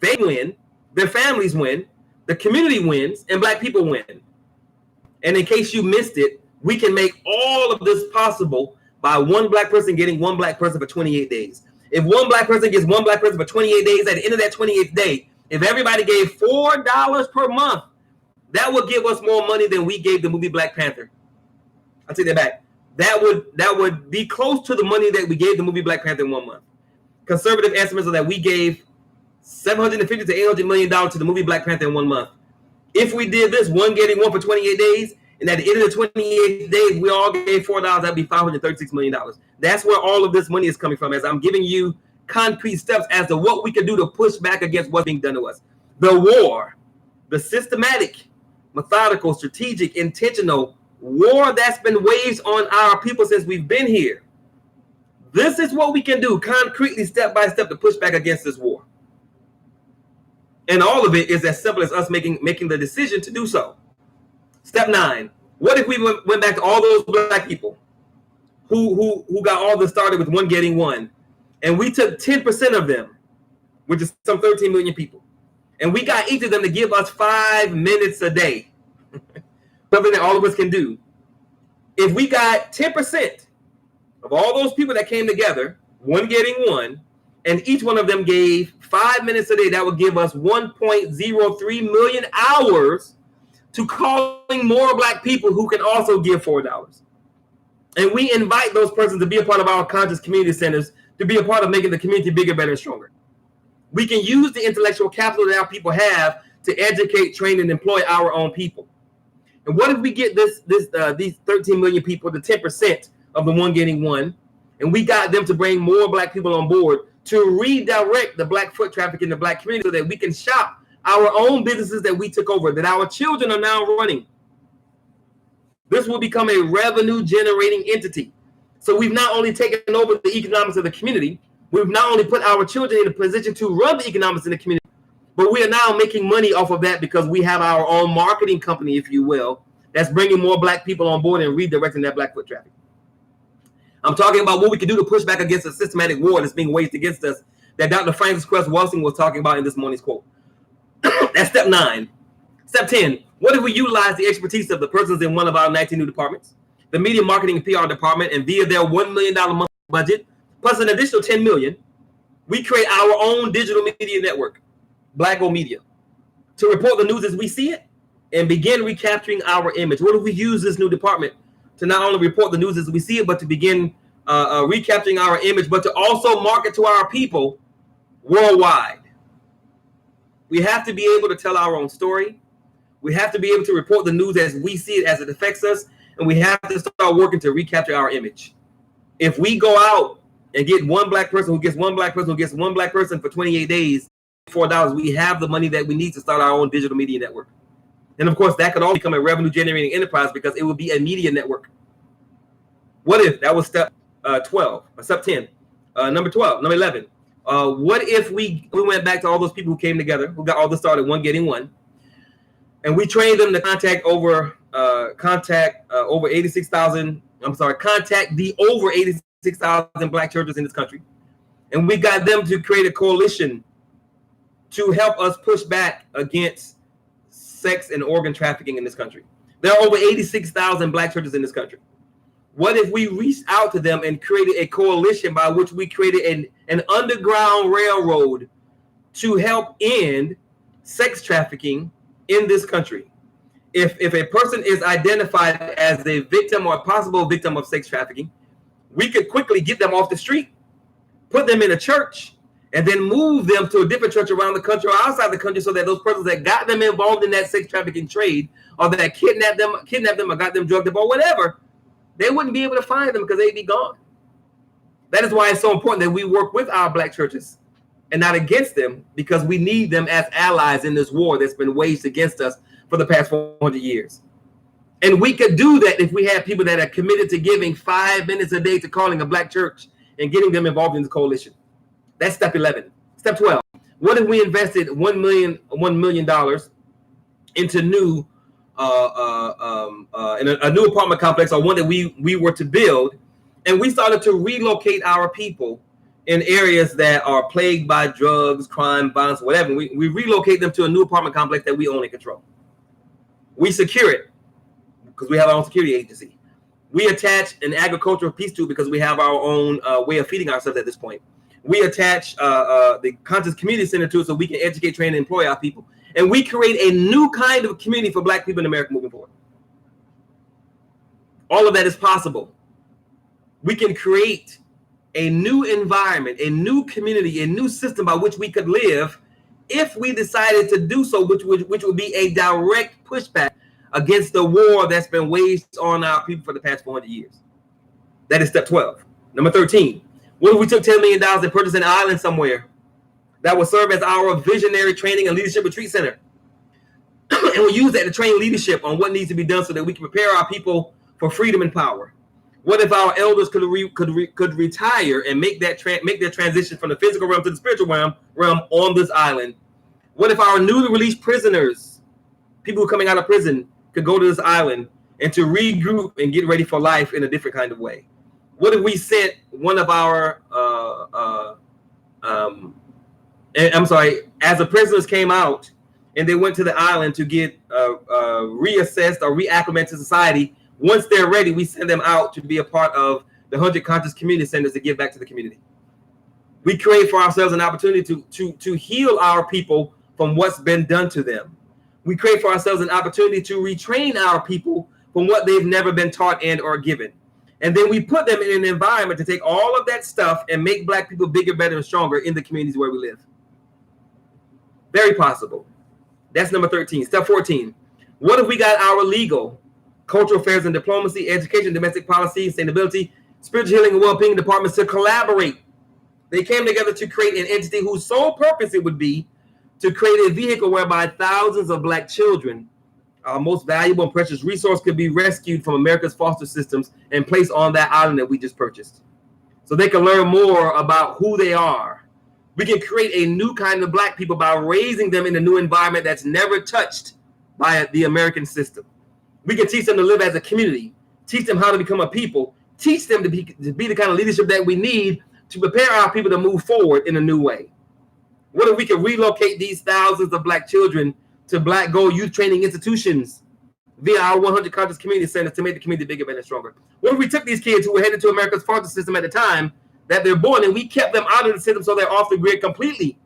They win, their families win, the community wins, and black people win. And in case you missed it, we can make all of this possible by one black person getting one black person for 28 days. If one black person gets one black person for 28 days, at the end of that 28th day, if everybody gave $4 per month, that would give us more money than we gave the movie Black Panther. I'll take that back. That would be close to the money that we gave the movie Black Panther in 1 month. Conservative estimates are that we gave $750 to $800 million to the movie Black Panther in 1 month. If we did this, one getting one for 28 days, and at the end of the 28th days, we all gave $4, that'd be $536 million. That's where all of this money is coming from, as I'm giving you concrete steps as to what we can do to push back against what's being done to us. The war, the systematic, methodical, strategic, intentional war that's been waged on our people since we've been here. This is what we can do concretely, step by step, to push back against this war. And all of it is as simple as us making the decision to do so. Step 9. What if we went back to all those black people who got all this started with one getting one, and we took 10% of them, which is some 13 million people, and we got each of them to give us 5 minutes a day, something that all of us can do. If we got 10% of all those people that came together, one getting one, and each one of them gave 5 minutes a day, that would give us 1.03 million hours to calling more black people who can also give $4. And we invite those persons to be a part of our conscious community centers, to be a part of making the community bigger, better, and stronger. We can use the intellectual capital that our people have to educate, train, and employ our own people. And what if we get these 13 million people to 10% of the one getting one, and we got them to bring more black people on board to redirect the black foot traffic in the black community so that we can shop our own businesses that we took over, that our children are now running. This will become a revenue generating entity. So we've not only taken over the economics of the community, we've not only put our children in a position to run the economics in the community, but we are now making money off of that because we have our own marketing company, if you will, that's bringing more black people on board and redirecting that black foot traffic. I'm talking about what we can do to push back against a systematic war that's being waged against us that Dr. Francis Cress Welsing was talking about in this morning's quote. That's step 9. Step 10, what if we utilize the expertise of the persons in one of our 19 new departments, the media marketing and PR department, and via their $1 million monthly budget, plus an additional $10 million, we create our own digital media network, Black Gold Media, to report the news as we see it and begin recapturing our image. What if we use this new department to not only report the news as we see it, but to begin recapturing our image, but to also market to our people worldwide? We have to be able to tell our own story. We have to be able to report the news as we see it, as it affects us, and we have to start working to recapture our image. If we go out and get one black person who gets one black person who gets one black person for 28 days, $4, we have the money that we need to start our own digital media network. And of course, that could all become a revenue generating enterprise because it would be a media network. What if that was step 12 or step 10? Number 12, number 11. What if we went back to all those people who came together, who got all this started, one getting one, and we trained them to contact the over 86,000 black churches in this country. And we got them to create a coalition to help us push back against sex and organ trafficking in this country. There are over 86,000 black churches in this country. What if we reached out to them and created a coalition by which we created an underground railroad to help end sex trafficking in this country? If a person is identified as a victim or a possible victim of sex trafficking, we could quickly get them off the street, put them in a church, and then move them to a different church around the country or outside the country so that those persons that got them involved in that sex trafficking trade or that kidnapped them or got them drugged up or whatever, they wouldn't be able to find them because they'd be gone. That is why it's so important that we work with our black churches and not against them, because we need them as allies in this war that's been waged against us for the past 400 years. And we could do that if we had people that are committed to giving 5 minutes a day to calling a black church and getting them involved in the coalition. That's step 11. Step 12. What if we invested $1 million into in a new apartment complex, or one that we were to build, and we started to relocate our people in areas that are plagued by drugs, crime, violence, whatever. We relocate them to a new apartment complex that we own and control. We secure it because we have our own security agency. We attach an agricultural piece to it because we have our own way of feeding ourselves at this point. We attach the Conscious Community Center to it so we can educate, train, and employ our people. And we create a new kind of community for black people in America moving forward. All of that is possible. We can create a new environment, a new community, a new system by which we could live if we decided to do so, which would be a direct pushback against the war that's been waged on our people for the past 400 years. That is step 12. Number 13. What if we took $10 million and purchased an island somewhere that would serve as our visionary training and leadership retreat center? And we use that to train leadership on what needs to be done so that we can prepare our people for freedom and power. What if our elders could retire and make their transition from the physical realm to the spiritual realm on this island? What if our newly released prisoners, people who are coming out of prison, could go to this island and to regroup and get ready for life in a different kind of way? What if we sent one of our as the prisoners came out and they went to the island to get reassessed or reacclimated to society? Once they're ready, we send them out to be a part of the 100 Conscious Community Centers to give back to the community. We create for ourselves an opportunity to heal our people from what's been done to them. We create for ourselves an opportunity to retrain our people from what they've never been taught and or given. And then we put them in an environment to take all of that stuff and make black people bigger, better, and stronger in the communities where we live. Very possible. That's number 13. Step 14. What if we got our legal, cultural affairs and diplomacy, education, domestic policy, sustainability, spiritual healing, and well-being departments to collaborate? They came together to create an entity whose sole purpose it would be to create a vehicle whereby thousands of black children, our most valuable and precious resource, could be rescued from America's foster systems and placed on that island that we just purchased, so they can learn more about who they are. We can create a new kind of black people by raising them in a new environment that's never touched by the American system. We can teach them to live as a community, teach them how to become a people, teach them to be the kind of leadership that we need to prepare our people to move forward in a new way. What if we could relocate these thousands of Black children to Black Gold youth training institutions via our 100 Conscious Community Centers to make the community bigger, better, and stronger? What if we took these kids who were headed to America's foster system at the time that they're born, and we kept them out of the system so they're off the grid completely,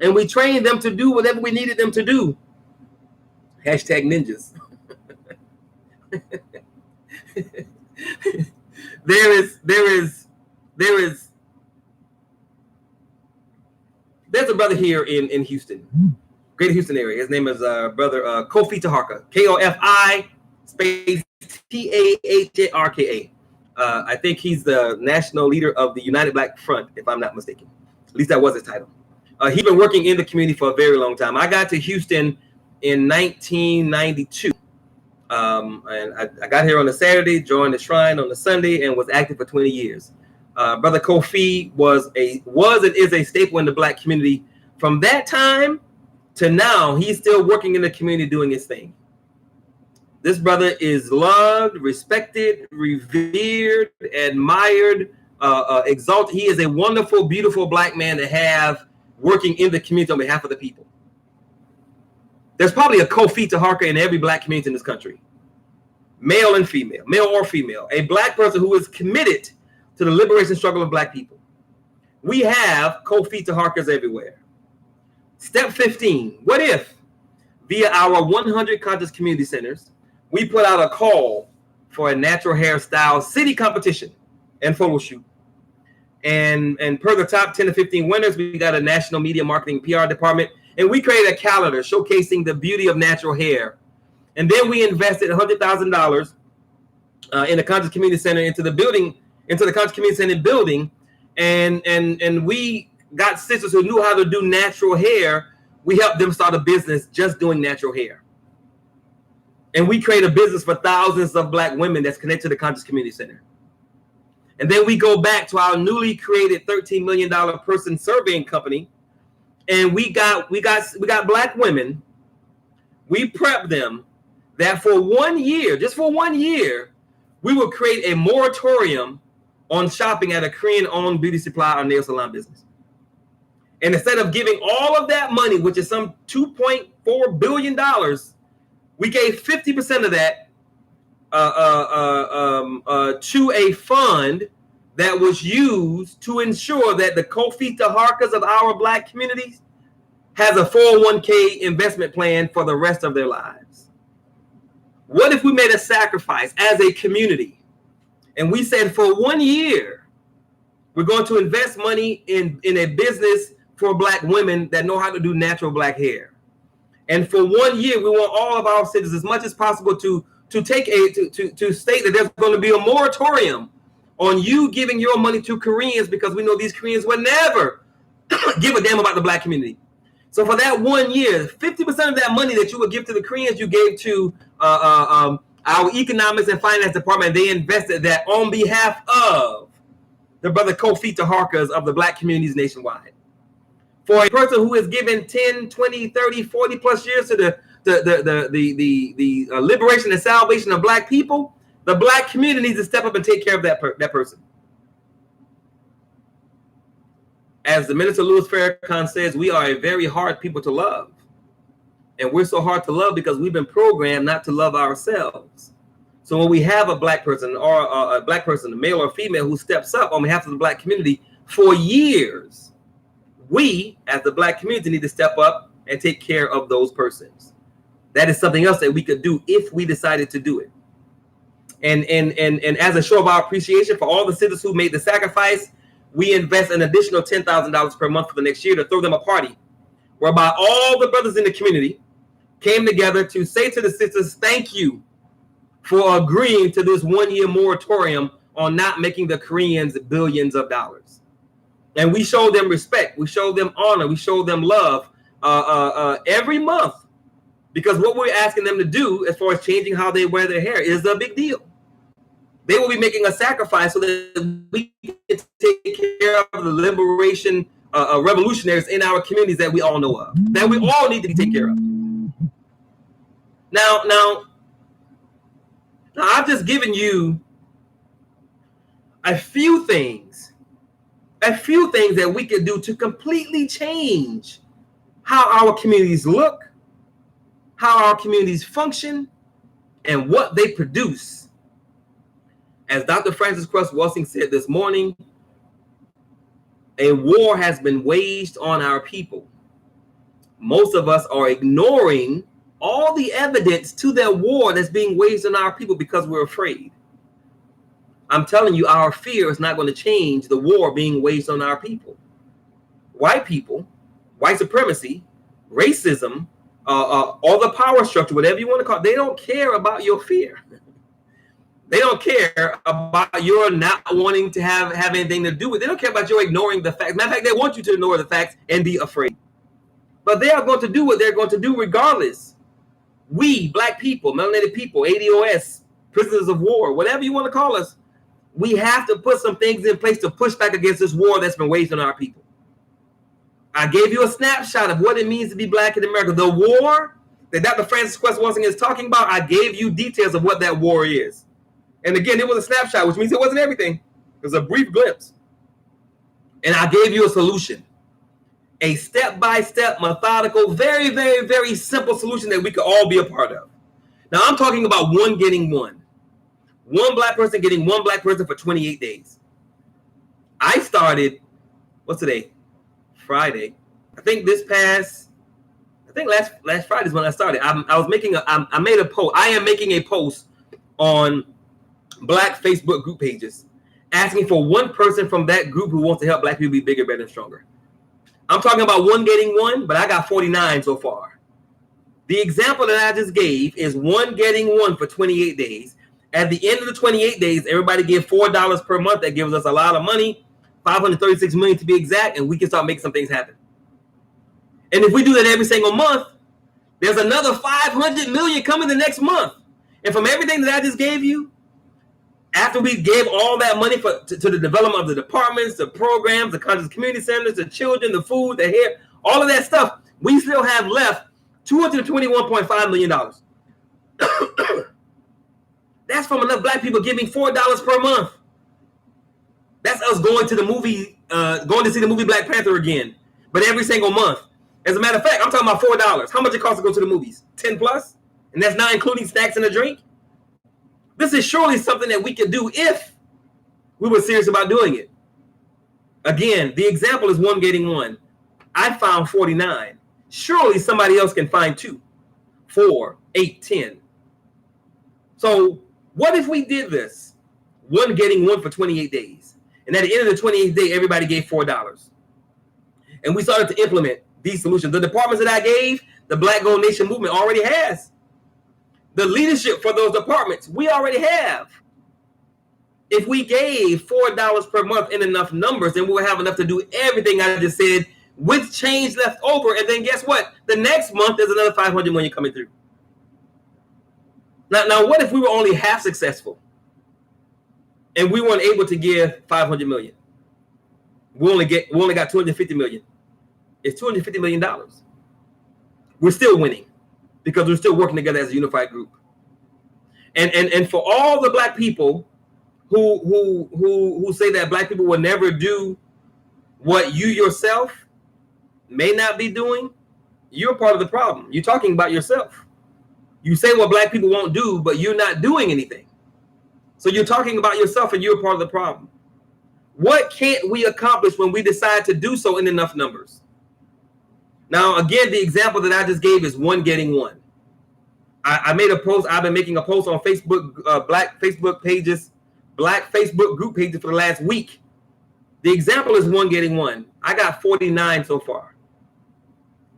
and we trained them to do whatever we needed them to do? Hashtag ninjas. There's a brother here in Houston, Greater Houston area. His name is brother Kofi Taharka, Kofi space Taharka. I think he's the national leader of the United Black Front, if I'm not mistaken. At least that was his title. He's been working in the community for a very long time. I got to Houston in 1992. And I got here on a Saturday, joined the shrine on a Sunday, and was active for 20 years. Brother Kofi was and is a staple in the Black community. From that time to now, he's still working in the community doing his thing. This brother is loved, respected, revered, admired, exalted. He is a wonderful, beautiful Black man to have working in the community on behalf of the people. There's probably a Kofi Taharka in every Black community in this country, male and female, male or female, a Black person who is committed to the liberation struggle of Black people. We have Kofi Taharkas everywhere. Step 15, what if via our 100 Conscious Community Centers, we put out a call for a natural hairstyle city competition and photo shoot. And per the top 10 to 15 winners, we got a national media marketing PR department, and we created a calendar showcasing the beauty of natural hair. And then we invested $100,000 in the Conscious Community Center into the Conscious Community Center building, and we got sisters who knew how to do natural hair. We helped them start a business just doing natural hair. And we create a business for thousands of Black women that's connected to the Conscious Community Center. And then we go back to our newly created $13 million person surveying company, and we got Black women. We prep them that for 1 year, just for 1 year, we will create a moratorium on shopping at a Korean-owned beauty supply or nail salon business. And instead of giving all of that money, which is some $2.4 billion, we gave 50% of that to a fund that was used to ensure that the Kofi Taharkas of our Black communities has a 401k investment plan for the rest of their lives. What if we made a sacrifice as a community and we said for 1 year, we're going to invest money in a business for Black women that know how to do natural Black hair. And for 1 year, we want all of our citizens as much as possible to state that there's going to be a moratorium on you giving your money to Koreans, because we know these Koreans will never give a damn about the Black community. So for that 1 year, 50% of that money that you would give to the Koreans, you gave to our economics and finance department. They invested that on behalf of the brother Kofi Taharkas of the Black communities nationwide. For a person who has given 10, 20, 30, 40 plus years to the liberation and salvation of Black people, the Black community needs to step up and take care of that person. As the Minister Louis Farrakhan says, we are a very hard people to love. And we're so hard to love because we've been programmed not to love ourselves. So when we have a Black person or a Black person, a male or female, who steps up on behalf of the Black community for years, we as the Black community need to step up and take care of those persons. That is something else that we could do if we decided to do it. And as a show of our appreciation for all the citizens who made the sacrifice, we invest an additional $10,000 per month for the next year to throw them a party whereby all the brothers in the community came together to say to the sisters, thank you for agreeing to this 1 year moratorium on not making the Koreans billions of dollars. And we show them respect. We show them honor. We show them love every month, because what we're asking them to do as far as changing how they wear their hair is a big deal. They will be making a sacrifice so that we can take care of the liberation revolutionaries in our communities that we all know of, that we all need to be taken care of. Now, I've just given you a few things that we could do to completely change how our communities look, how our communities function, and what they produce. As Dr. Frances Cress Welsing said this morning, a war has been waged on our people. Most of us are ignoring all the evidence to that war that's being waged on our people because we're afraid. I'm telling you, our fear is not going to change the war being waged on our people. White people, white supremacy, racism, all the power structure, whatever you want to call it, they don't care about your fear. They don't care about your not wanting to have anything to do with it. They don't care about your ignoring the facts. Matter of fact, they want you to ignore the facts and be afraid. But they are going to do what they're going to do regardless. We, black people, melanated people, ADOS, prisoners of war, whatever you want to call us, we have to put some things in place to push back against this war that's been waged on our people. I gave you a snapshot of what it means to be black in America. The war that Dr. Frances Cress Welsing is talking about, I gave you details of what that war is. And again, it was a snapshot, which means it wasn't everything. It was a brief glimpse. And I gave you a solution. A step-by-step, methodical, very, very, very simple solution that we could all be a part of. Now, I'm talking about one getting one. One black person getting one black person for 28 days. I started, what's today? Friday. I think last Friday is when I started. I made a post. I am making a post on black Facebook group pages asking for one person from that group who wants to help black people be bigger, better, and stronger. I'm talking about one getting one, but I got 49 so far. The example that I just gave is one getting one for 28 days. At the end of the 28 days, everybody give $4 per month. That gives us a lot of money, $536 million to be exact, and we can start making some things happen. And if we do that every single month, there's another $500 million coming the next month. And from everything that I just gave you, after we gave all that money to the development of the departments, the programs, the conscious community centers, the children, the food, the hair, all of that stuff, we still have left $221.5 million. That's from enough black people giving $4 per month. That's us going to the movie, going to see the movie Black Panther again, but every single month. As a matter of fact, I'm talking about $4. How much it costs to go to the movies? 10 plus? And that's not including snacks and a drink? This is surely something that we could do if we were serious about doing it. Again, the example is one getting one. I found 49. Surely somebody else can find 2, 4, 8, 10. So what if we did this? One getting one for 28 days. And at the end of the 28th day, everybody gave $4. And we started to implement these solutions. The departments that I gave, the Black Gold Nation movement already has. The leadership for those departments, we already have. If we gave $4 per month in enough numbers, then we'll have enough to do everything I just said with change left over. And then guess what? The next month, there's another $500 million coming through. Now, what if we were only half successful and we weren't able to give $500 million? We only got $250 million. It's $250 million. We're still winning because we're still working together as a unified group. And for all the black people who say that black people will never do what you yourself may not be doing, you're part of the problem. You're talking about yourself. You say what black people won't do, but you're not doing anything. So you're talking about yourself and you're part of the problem. What can't we accomplish when we decide to do so in enough numbers? Now, again, the example that I just gave is one getting one. I made a post. I've been making a post on Facebook, black Facebook pages, black Facebook group pages for the last week. The example is one getting one. I got 49 so far.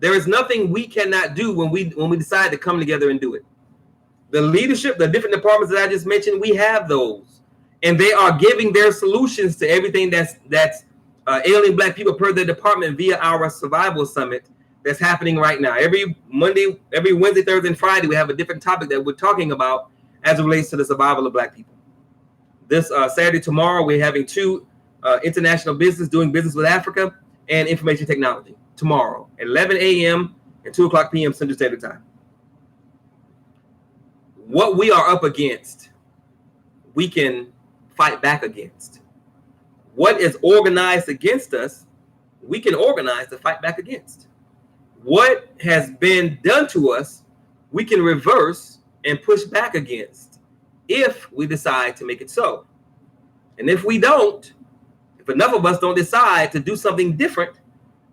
There is nothing we cannot do when we decide to come together and do it. The leadership, the different departments that I just mentioned, we have those. And they are giving their solutions to everything that's ailing black people per their department via our survival summit that's happening right now. Every Monday, every Wednesday, Thursday, and Friday, we have a different topic that we're talking about as it relates to the survival of black people. This Saturday, tomorrow, we're having 2 international business, doing business with Africa and information technology. Tomorrow at 11 a.m. and 2 o'clock p.m. Central Standard Time. What we are up against we can fight back against. What is organized against us, we can organize to fight back against. What has been done to us, we can reverse and push back against if we decide to make it so. And if we don't, if enough of us don't decide to do something different,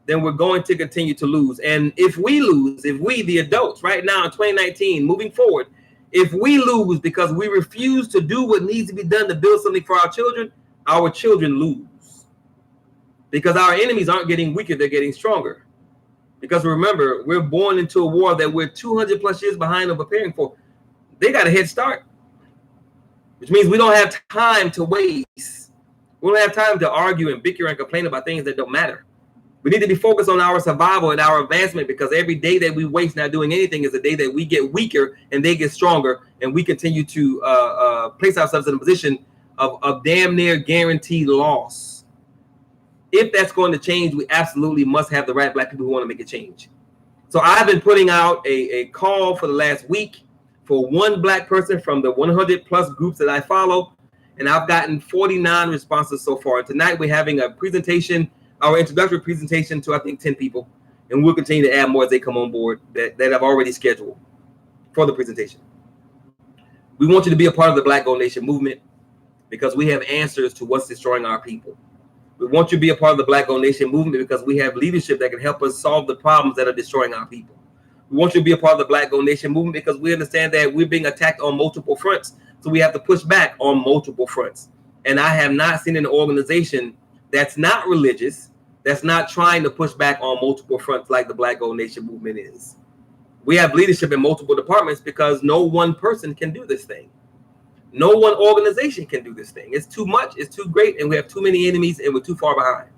then we're going to continue to lose. And if we lose, if we, the adults, right now in 2019, moving forward, if we lose because we refuse to do what needs to be done to build something for our children lose. Because our enemies aren't getting weaker, they're getting stronger. Because remember, we're born into a war that we're 200 plus years behind of preparing for. They got a head start, which means we don't have time to waste. We don't have time to argue and bicker and complain about things that don't matter. We need to be focused on our survival and our advancement, because every day that we waste not doing anything is a day that we get weaker and they get stronger, and we continue to place ourselves in a position of damn near guaranteed loss. If that's going to change, we absolutely must have the right black people who want to make a change. So I've been putting out a call for the last week for one black person from the 100 plus groups that I follow, and I've gotten 49 responses so far. Tonight we're having a presentation, our introductory presentation to I think 10 people, and we'll continue to add more as they come on board that I've already scheduled for the presentation. We want you to be a part of the Black Gold Nation movement because we have answers to what's destroying our people. We want you to be a part of the Black Gold Nation movement because we have leadership that can help us solve the problems that are destroying our people. We want you to be a part of the Black Gold Nation movement because we understand that we're being attacked on multiple fronts. So we have to push back on multiple fronts. And I have not seen an organization that's not religious, that's not trying to push back on multiple fronts like the Black Gold Nation movement is. We have leadership in multiple departments because no one person can do this thing. No one organization can do this thing. It's too much, it's too great, and we have too many enemies, and we're too far behind.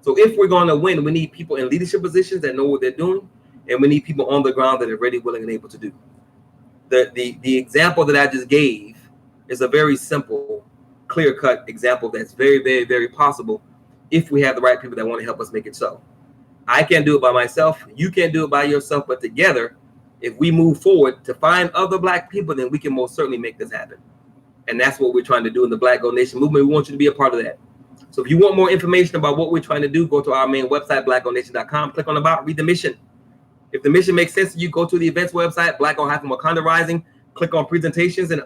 So if we're going to win, we need people in leadership positions that know what they're doing, and we need people on the ground that are ready, willing, and able to do. The example that I just gave is a very simple, clear-cut example that's very, very, very possible if we have the right people that want to help us make it so. I can't do it by myself. You can't do it by yourself, but together, if we move forward to find other black people, then we can most certainly make this happen. And that's what we're trying to do in the Black Gold Nation movement. We want you to be a part of that. So if you want more information about what we're trying to do, go to our main website, blackgoldnation.com, click on About, read the mission. If the mission makes sense to you, go to the events website, Black-Wakanda Rising, click on presentations and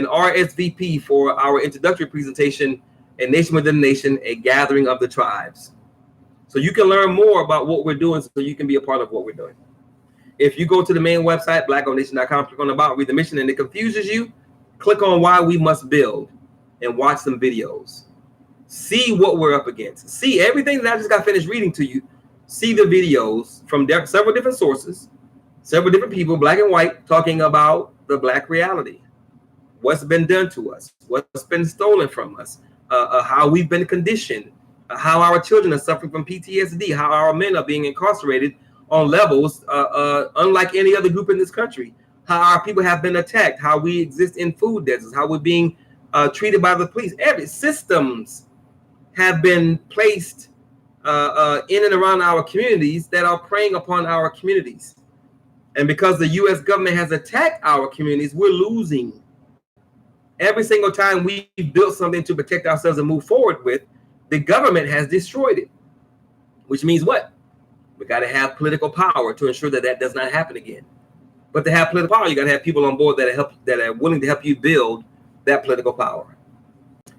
RSVP for our introductory presentation, A Nation Within a Nation, A Gathering of the Tribes. So you can learn more about what we're doing so you can be a part of what we're doing. If you go to the main website, blackgoldnation.com, click on About, read the mission, and it confuses you, click on Why We Must Build and watch some videos. See what we're up against. See everything that I just got finished reading to you. See the videos from several different sources, several different people, black and white, talking about the black reality. What's been done to us, what's been stolen from us, how we've been conditioned, how our children are suffering from PTSD, how our men are being incarcerated on levels unlike any other group in this country, how our people have been attacked, how we exist in food deserts, how we're being treated by the police. Every systems have been placed in and around our communities that are preying upon our communities. And because the U.S. government has attacked our communities, we're losing. Every single time we built something to protect ourselves and move forward with, the government has destroyed it. Which means what? We got to have political power to ensure that that does not happen again. But to have political power, you got to have people on board that are willing to help you build that political power.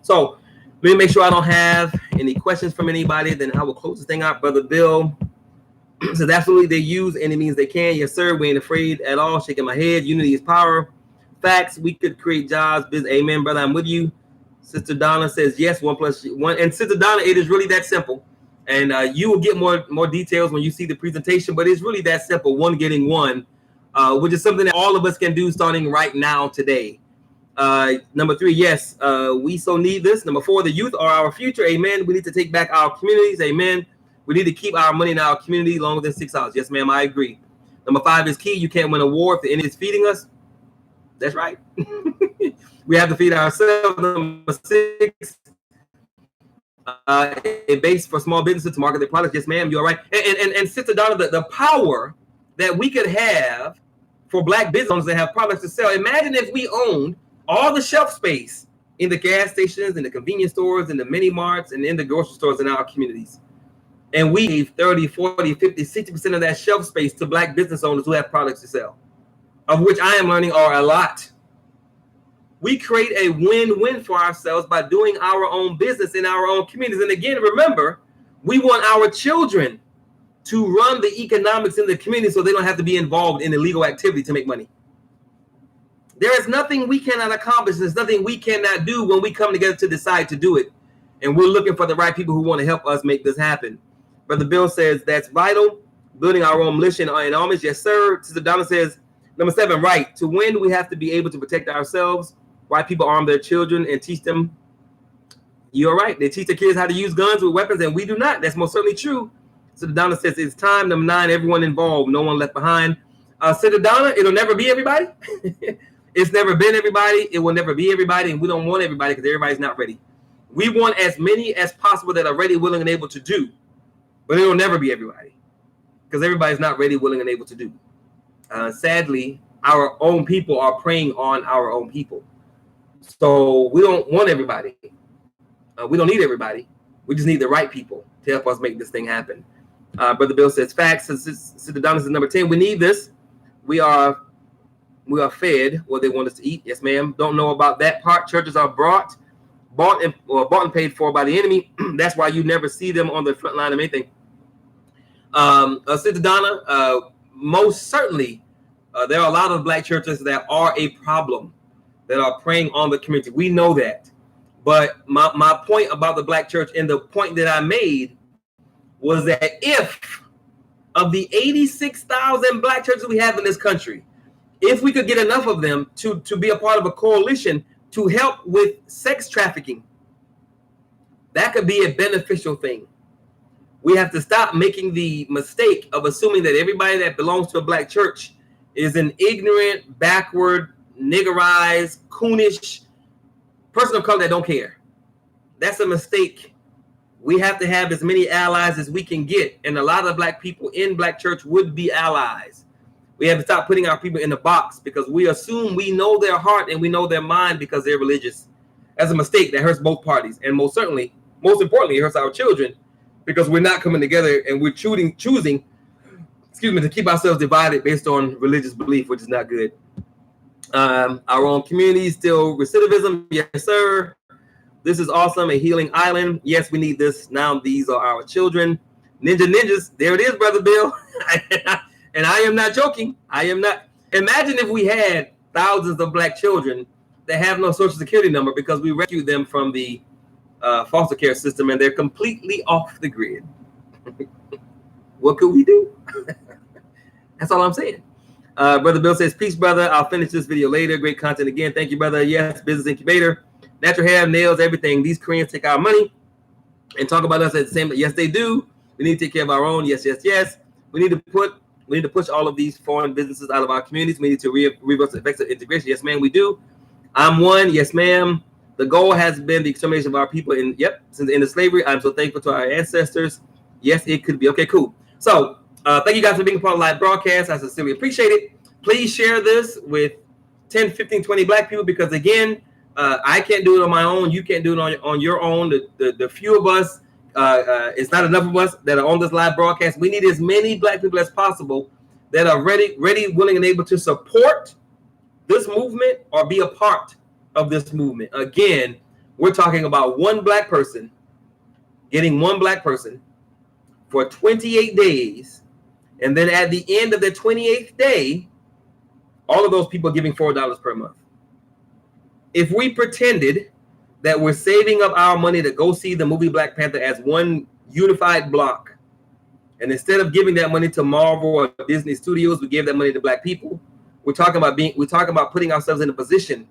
So let me make sure I don't have any questions from anybody. Then I will close this thing out. Brother Bill says, absolutely, they use any means they can. Yes, sir. We ain't afraid at all. Shaking my head. Unity is power. Facts. We could create jobs. Business. Amen, brother. I'm with you. Sister Donna says, yes, 1 + 1. And Sister Donna, it is really that simple. And you will get more details when you see the presentation. But it's really that simple. 1 getting 1, which is something that all of us can do starting right now today. Number 3, yes, we so need this. Number 4, the youth are our future. Amen. We need to take back our communities. Amen. We need to keep our money in our community longer than 6 hours. Yes, ma'am, I agree. Number 5 is key. You can't win a war if the enemy is feeding us. That's right. We have to feed ourselves. Number 6, a base for small businesses to market their products. Yes, ma'am, you're right. And Sister Donna, the power that we could have for black business owners that have products to sell. Imagine if we owned all the shelf space in the gas stations, in the convenience stores, in the mini marts, and in the grocery stores in our communities. And we gave 30, 40, 50, 60% of that shelf space to Black business owners who have products to sell, of which I am learning are a lot. We create a win-win for ourselves by doing our own business in our own communities. And again, remember, we want our children to run the economics in the community so they don't have to be involved in illegal activity to make money. There is nothing we cannot accomplish. There's nothing we cannot do when we come together to decide to do it. And we're looking for the right people who want to help us make this happen. Brother Bill says that's vital. Building our own militia and armies. Yes, sir. Sister Donna says, number 7, right. To win, we have to be able to protect ourselves. White people arm their children and teach them. You're right. They teach their kids how to use guns with weapons, and we do not. That's most certainly true. Sister Donna says it's time. Number 9, everyone involved. No one left behind. Sister Donna, it'll never be everybody. It's never been everybody. It will never be everybody. And we don't want everybody because everybody's not ready. We want as many as possible that are ready, willing, and able to do. But it will never be everybody because everybody's not ready, willing, and able to do. Sadly, our own people are preying on our own people. So we don't want everybody. We don't need everybody. We just need the right people to help us make this thing happen. Brother Bill says facts. Sister Donna says number 10. We need this. We are fed what they want us to eat. Yes, ma'am. Don't know about that part. Churches are bought and paid for by the enemy. That's why you never see them on the front line of anything. Sister Donna, most certainly, there are a lot of Black churches that are a problem, that are preying on the community. We know that. But my point about the Black church and the point that I made was that if of the 86,000 Black churches we have in this country, if we could get enough of them to be a part of a coalition to help with sex trafficking, that could be a beneficial thing. We have to stop making the mistake of assuming that everybody that belongs to a Black church is an ignorant, backward, niggerized, coonish person of color that don't care. That's a mistake. We have to have as many allies as we can get. And a lot of Black people in Black church would be allies. We have to stop putting our people in the box because we assume we know their heart and we know their mind because they're religious. That's a mistake that hurts both parties. And most importantly, it hurts our children because we're not coming together and we're choosing, to keep ourselves divided based on religious belief, which is not good. Our own community, still recidivism. Yes, sir. This is awesome. A healing island. Yes, we need this. Now these are our children. Ninjas. There it is, Brother Bill. And I am not joking. I am not. Imagine if we had thousands of Black children that have no social security number because we rescued them from the foster care system and they're completely off the grid. What could we do? That's all I'm saying. Brother Bill says, peace, brother. I'll finish this video later. Great content again. Thank you, brother. Yes, business incubator. Natural hair, nails, everything. These Koreans take our money and talk about us at the same time. Yes, they do. We need to take care of our own. Yes. We need to push all of these foreign businesses out of our communities. We need to reverse the effects of integration. Yes, ma'am, we do. I'm one. Yes, ma'am. The goal has been the extermination of our people since the end of slavery. I'm so thankful to our ancestors. Yes, it could be. Okay, cool. So thank you guys for being a part of the live broadcast. I sincerely appreciate it. Please share this with 10, 15, 20 Black people because, again, I can't do it on my own. You can't do it on your own. The few of us, it's not enough of us that are on this live broadcast. We need as many Black people as possible that are ready, willing, and able to support this movement or be a part of this movement. Again, we're talking about one Black person getting one Black person for 28 days. And then at the end of the 28th day, all of those people giving $4 per month. If we pretended that we're saving up our money to go see the movie Black Panther as one unified block, and instead of giving that money to Marvel or Disney Studios, we gave that money to Black people. We're talking about putting ourselves in a position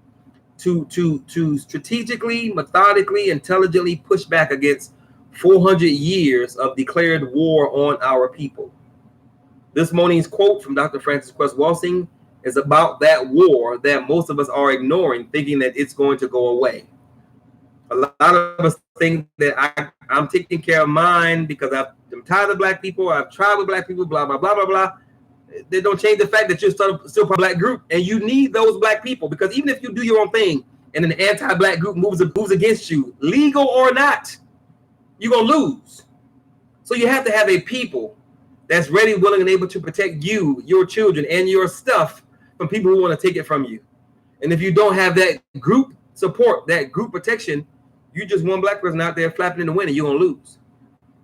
to strategically, methodically, intelligently push back against 400 years of declared war on our people. This morning's quote from Dr. Francis Cress Welsing is about that war that most of us are ignoring, thinking that it's going to go away. A lot of us think that I'm taking care of mine because I'm tired of Black people, I've tried with Black people, blah, blah, blah, blah, blah. They don't change the fact that you're still part of a black group, and you need those black people, because even if you do your own thing and an anti-black group moves against you, legal or not, you're gonna lose. So you have to have a people that's ready, willing, and able to protect you, your children, and your stuff from people who want to take it from you. And if you don't have that group support, that group protection, you just one black person out there flapping in the wind, and you're gonna lose.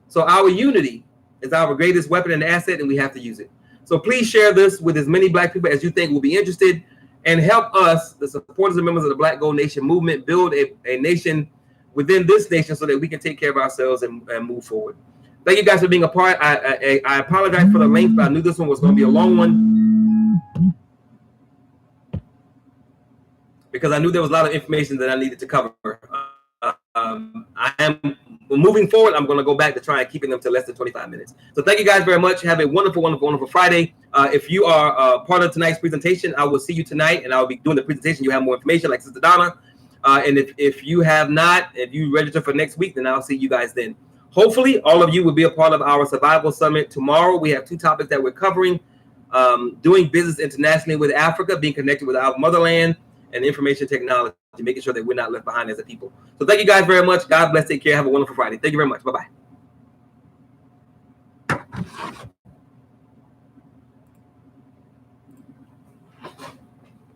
So our unity is our greatest weapon and asset, and we have to use it. So please share this with as many black people as you think will be interested, and help us, the supporters and members of the Black Gold Nation movement, build a nation within this nation so that we can take care of ourselves and move forward. Thank you guys for being a part. I apologize for the length, but I knew this one was going to be a long one, because I knew there was a lot of information that I needed to cover. I am moving forward. I'm going to go back to try and keeping them to less than 25 minutes. So thank you guys very much. Have a wonderful, wonderful, wonderful Friday. If you are part of tonight's presentation, I will see you tonight, and I'll be doing the presentation. You have more information, like Sister Donna. And if you have not, if you register for next week, then I'll see you guys then. Hopefully, all of you will be a part of our Survival Summit tomorrow. We have 2 topics that we're covering: doing business internationally with Africa, being connected with our motherland, and information technology, making sure that we're not left behind as a people. So thank you guys very much. God bless. Take care. Have a wonderful Friday. Thank you very much. Bye-bye.